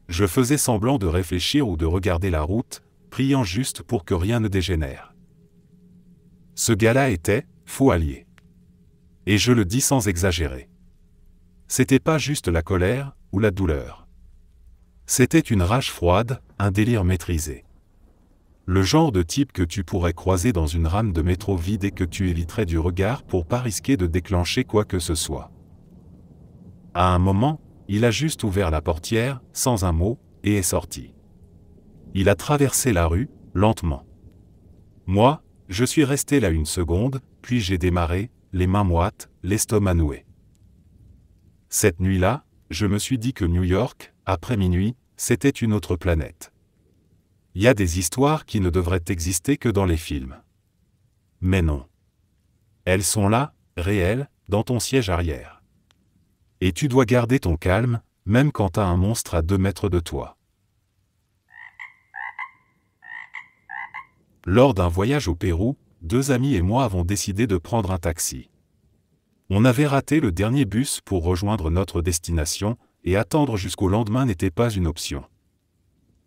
Je faisais semblant de réfléchir ou de regarder la route, priant juste pour que rien ne dégénère. Ce gars-là était faux allié. Et je le dis sans exagérer. C'était pas juste la colère ou la douleur. C'était une rage froide, un délire maîtrisé. Le genre de type que tu pourrais croiser dans une rame de métro vide et que tu éviterais du regard pour pas risquer de déclencher quoi que ce soit. À un moment, il a juste ouvert la portière, sans un mot, et est sorti. Il a traversé la rue, lentement. Moi, je suis resté là 1 seconde, puis j'ai démarré, les mains moites, l'estomac noué. Cette nuit-là, je me suis dit que New York, après minuit, c'était une autre planète. Il y a des histoires qui ne devraient exister que dans les films. Mais non. Elles sont là, réelles, dans ton siège arrière. Et tu dois garder ton calme, même quand t'as un monstre à 2 mètres de toi. Lors d'un voyage au Pérou, 2 amis et moi avons décidé de prendre un taxi. On avait raté le dernier bus pour rejoindre notre destination, et attendre jusqu'au lendemain n'était pas une option.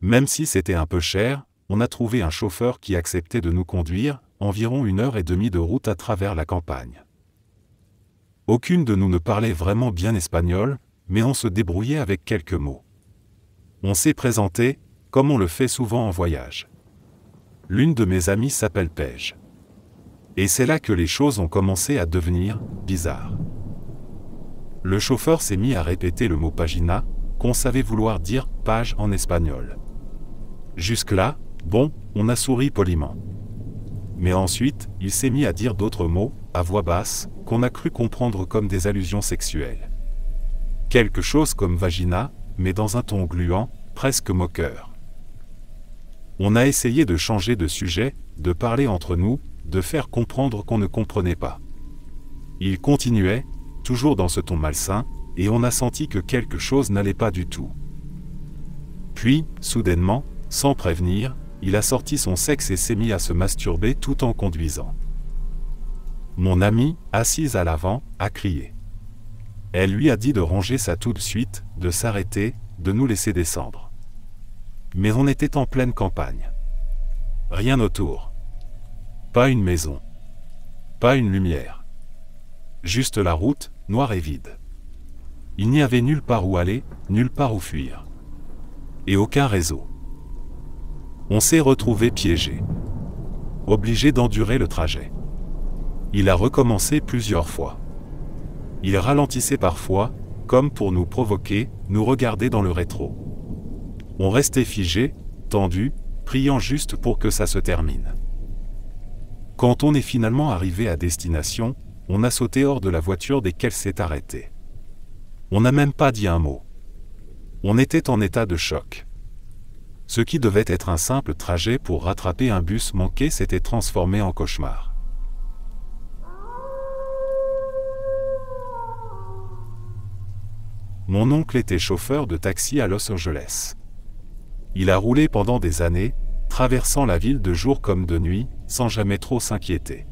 Même si c'était un peu cher, on a trouvé un chauffeur qui acceptait de nous conduire, environ 1h30 de route à travers la campagne. Aucune de nous ne parlait vraiment bien espagnol, mais on se débrouillait avec quelques mots. On s'est présenté, comme on le fait souvent en voyage. L'une de mes amies s'appelle Paige. Et c'est là que les choses ont commencé à devenir bizarres. Le chauffeur s'est mis à répéter le mot pagina, qu'on savait vouloir dire page en espagnol. Jusque-là, bon, on a souri poliment. Mais ensuite, il s'est mis à dire d'autres mots, à voix basse, qu'on a cru comprendre comme des allusions sexuelles. Quelque chose comme vagina, mais dans un ton gluant, presque moqueur. On a essayé de changer de sujet, de parler entre nous, de faire comprendre qu'on ne comprenait pas. Il continuait, toujours dans ce ton malsain, et on a senti que quelque chose n'allait pas du tout. Puis, soudainement, sans prévenir, il a sorti son sexe et s'est mis à se masturber tout en conduisant. Mon amie, assise à l'avant, a crié. Elle lui a dit de ranger ça tout de suite, de s'arrêter, de nous laisser descendre. Mais on était en pleine campagne. Rien autour. Pas une maison. Pas une lumière. Juste la route, noire et vide. Il n'y avait nulle part où aller, nulle part où fuir. Et aucun réseau. On s'est retrouvé piégé. Obligé d'endurer le trajet. Il a recommencé plusieurs fois. Il ralentissait parfois, comme pour nous provoquer, nous regarder dans le rétro. On restait figé, tendu, priant juste pour que ça se termine. Quand on est finalement arrivé à destination, on a sauté hors de la voiture dès qu'elle s'est arrêtée. On n'a même pas dit un mot. On était en état de choc. Ce qui devait être un simple trajet pour rattraper un bus manqué s'était transformé en cauchemar. Mon oncle était chauffeur de taxi à Los Angeles. Il a roulé pendant des années, traversant la ville de jour comme de nuit, sans jamais trop s'inquiéter.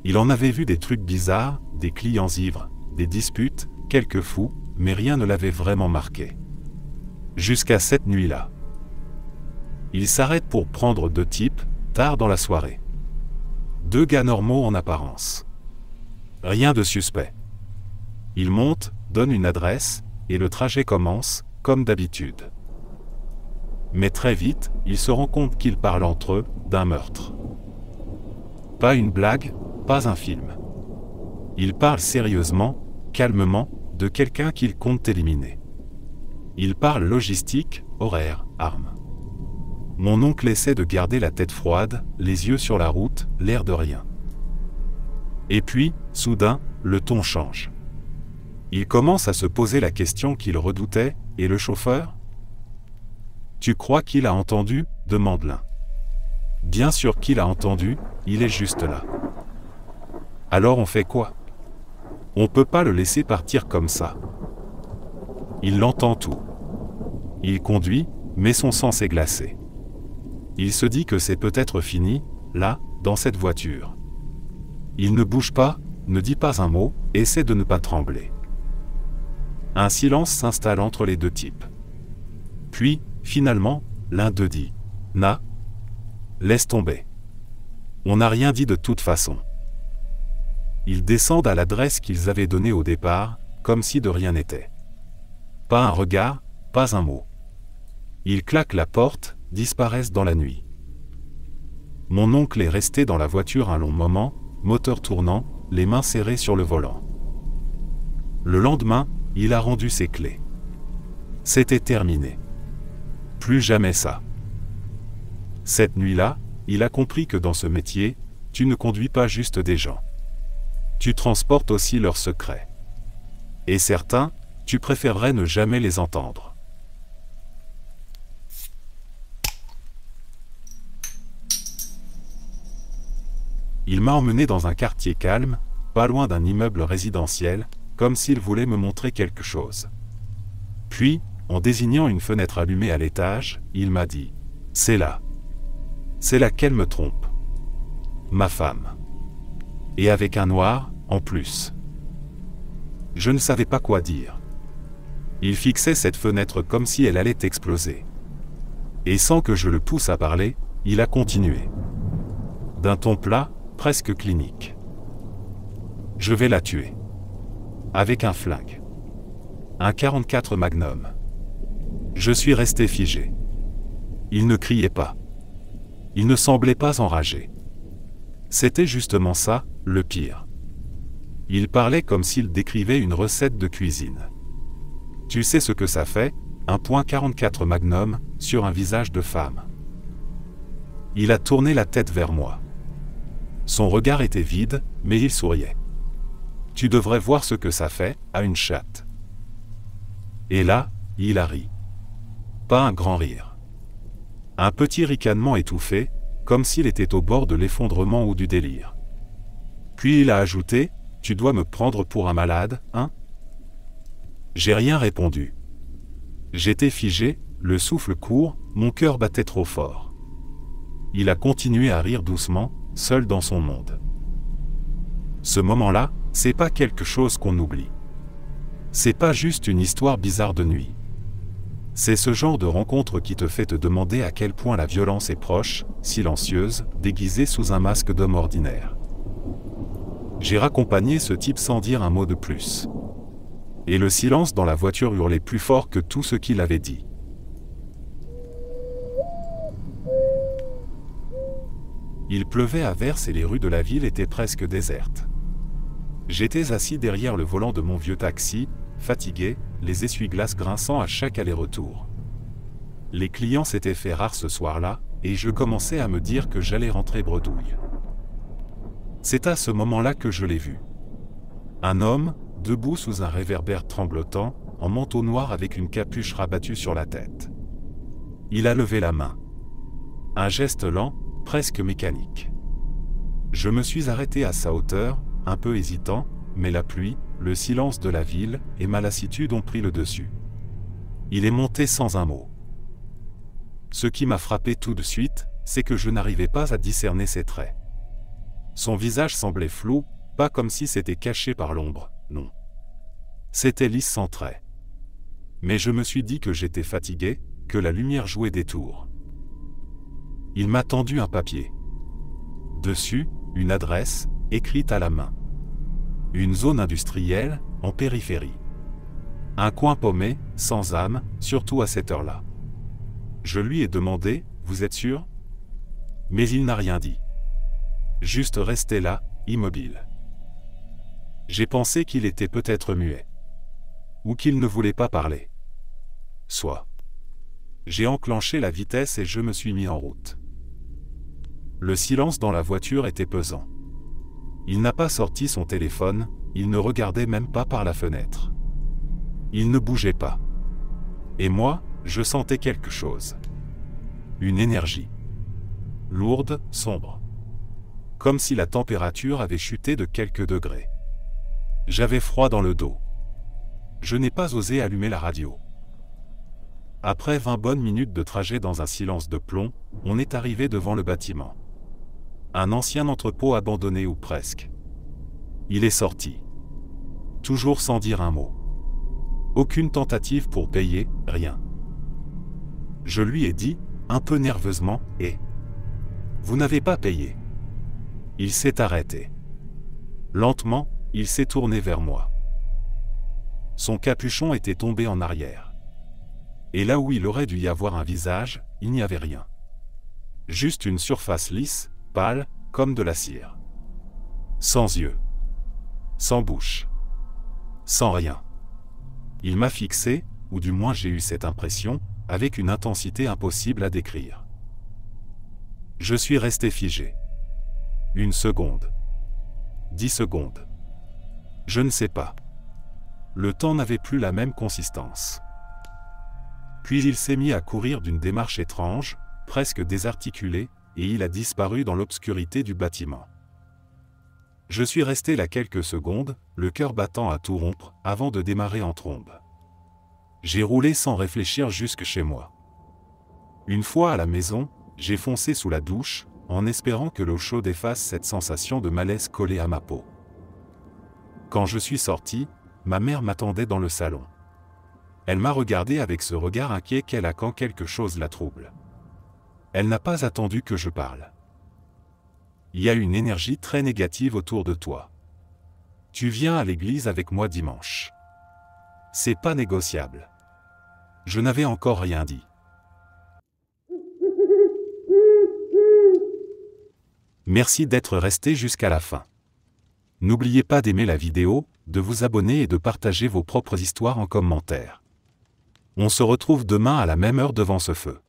Il en avait vu des trucs bizarres, des clients ivres, des disputes, quelques fous, mais rien ne l'avait vraiment marqué. Jusqu'à cette nuit-là. Il s'arrête pour prendre deux types, tard dans la soirée. Deux gars normaux en apparence. Rien de suspect. Il monte, donne une adresse, et le trajet commence, comme d'habitude. Mais très vite, il se rend compte qu'ils parlent entre eux d'un meurtre. Pas une blague, pas un film. Ils parlent sérieusement, calmement, de quelqu'un qu'ils comptent éliminer. Ils parlent logistique, horaire, armes. Mon oncle essaie de garder la tête froide, les yeux sur la route, l'air de rien. Et puis, soudain, le ton change. Il commence à se poser la question qu'il redoutait, et le chauffeur ? Tu crois qu'il a entendu ? Demande l'un. Bien sûr qu'il a entendu, il est juste là. Alors on fait quoi ? On peut pas le laisser partir comme ça. Il l'entend tout. Il conduit, mais son sang s'est glacé. Il se dit que c'est peut-être fini, là, dans cette voiture. Il ne bouge pas, ne dit pas un mot, essaie de ne pas trembler. Un silence s'installe entre les deux types. Puis, finalement, l'un d'eux dit « Na, laisse tomber. On n'a rien dit de toute façon. » Ils descendent à l'adresse qu'ils avaient donnée au départ, comme si de rien n'était. Pas un regard, pas un mot. Ils claquent la porte, disparaissent dans la nuit. Mon oncle est resté dans la voiture un long moment, moteur tournant, les mains serrées sur le volant. Le lendemain, il a rendu ses clés. C'était terminé. Plus jamais ça. Cette nuit-là, il a compris que dans ce métier, tu ne conduis pas juste des gens. Tu transportes aussi leurs secrets. Et certains, tu préférerais ne jamais les entendre. Il m'a emmené dans un quartier calme, pas loin d'un immeuble résidentiel, comme s'il voulait me montrer quelque chose. Puis, en désignant une fenêtre allumée à l'étage, il m'a dit « C'est là. C'est là qu'elle me trompe. Ma femme. Et avec un noir, en plus. » Je ne savais pas quoi dire. Il fixait cette fenêtre comme si elle allait exploser. Et sans que je le pousse à parler, il a continué. D'un ton plat, presque clinique. « Je vais la tuer. Avec un flingue. Un 44 Magnum. » Je suis resté figé. Il ne criait pas. Il ne semblait pas enragé. C'était justement ça, le pire. Il parlait comme s'il décrivait une recette de cuisine. Tu sais ce que ça fait, 1.44 Magnum, sur un visage de femme. Il a tourné la tête vers moi. Son regard était vide, mais il souriait. Tu devrais voir ce que ça fait, à une chatte. Et là, il a ri. Pas un grand rire. Un petit ricanement étouffé, comme s'il était au bord de l'effondrement ou du délire. Puis il a ajouté, « Tu dois me prendre pour un malade, hein ?» J'ai rien répondu. J'étais figé, le souffle court, mon cœur battait trop fort. Il a continué à rire doucement, seul dans son monde. Ce moment-là, c'est pas quelque chose qu'on oublie. C'est pas juste une histoire bizarre de nuit. C'est ce genre de rencontre qui te fait te demander à quel point la violence est proche, silencieuse, déguisée sous un masque d'homme ordinaire. J'ai raccompagné ce type sans dire un mot de plus. Et le silence dans la voiture hurlait plus fort que tout ce qu'il avait dit. Il pleuvait à verse et les rues de la ville étaient presque désertes. J'étais assis derrière le volant de mon vieux taxi, fatigué, les essuie-glaces grinçant à chaque aller-retour. Les clients s'étaient fait rares ce soir-là, et je commençais à me dire que j'allais rentrer bredouille. C'est à ce moment-là que je l'ai vu. Un homme, debout sous un réverbère tremblotant, en manteau noir avec une capuche rabattue sur la tête. Il a levé la main. Un geste lent, presque mécanique. Je me suis arrêté à sa hauteur, un peu hésitant, mais la pluie, le silence de la ville et ma lassitude ont pris le dessus. Il est monté sans un mot. Ce qui m'a frappé tout de suite, c'est que je n'arrivais pas à discerner ses traits. Son visage semblait flou, pas comme si c'était caché par l'ombre, non. C'était lisse sans traits. Mais je me suis dit que j'étais fatigué, que la lumière jouait des tours. Il m'a tendu un papier. Dessus, une adresse, écrite à la main. Une zone industrielle, en périphérie. Un coin paumé, sans âme, surtout à cette heure-là. Je lui ai demandé, « Vous êtes sûr ?» Mais il n'a rien dit. Juste resté là, immobile. J'ai pensé qu'il était peut-être muet. Ou qu'il ne voulait pas parler. Soit. J'ai enclenché la vitesse et je me suis mis en route. Le silence dans la voiture était pesant. Il n'a pas sorti son téléphone, il ne regardait même pas par la fenêtre. Il ne bougeait pas. Et moi, je sentais quelque chose. Une énergie. Lourde, sombre. Comme si la température avait chuté de quelques degrés. J'avais froid dans le dos. Je n'ai pas osé allumer la radio. Après 20 bonnes minutes de trajet dans un silence de plomb, on est arrivé devant le bâtiment. Un ancien entrepôt abandonné ou presque. Il est sorti. Toujours sans dire un mot. Aucune tentative pour payer, rien. Je lui ai dit, un peu nerveusement, « Et vous n'avez pas payé ?» Il s'est arrêté. Lentement, il s'est tourné vers moi. Son capuchon était tombé en arrière. Et là où il aurait dû y avoir un visage, il n'y avait rien. Juste une surface lisse, pâle, comme de la cire. Sans yeux. Sans bouche. Sans rien. Il m'a fixé, ou du moins j'ai eu cette impression, avec une intensité impossible à décrire. Je suis resté figé. 1 seconde. 10 secondes. Je ne sais pas. Le temps n'avait plus la même consistance. Puis il s'est mis à courir d'une démarche étrange, presque désarticulée, et il a disparu dans l'obscurité du bâtiment. Je suis resté là quelques secondes, le cœur battant à tout rompre, avant de démarrer en trombe. J'ai roulé sans réfléchir jusque chez moi. Une fois à la maison, j'ai foncé sous la douche, en espérant que l'eau chaude efface cette sensation de malaise collée à ma peau. Quand je suis sorti, ma mère m'attendait dans le salon. Elle m'a regardé avec ce regard inquiet qu'elle a quand quelque chose la trouble. Elle n'a pas attendu que je parle. Il y a une énergie très négative autour de toi. Tu viens à l'église avec moi dimanche. C'est pas négociable. Je n'avais encore rien dit. Merci d'être resté jusqu'à la fin. N'oubliez pas d'aimer la vidéo, de vous abonner et de partager vos propres histoires en commentaire. On se retrouve demain à la même heure devant ce feu.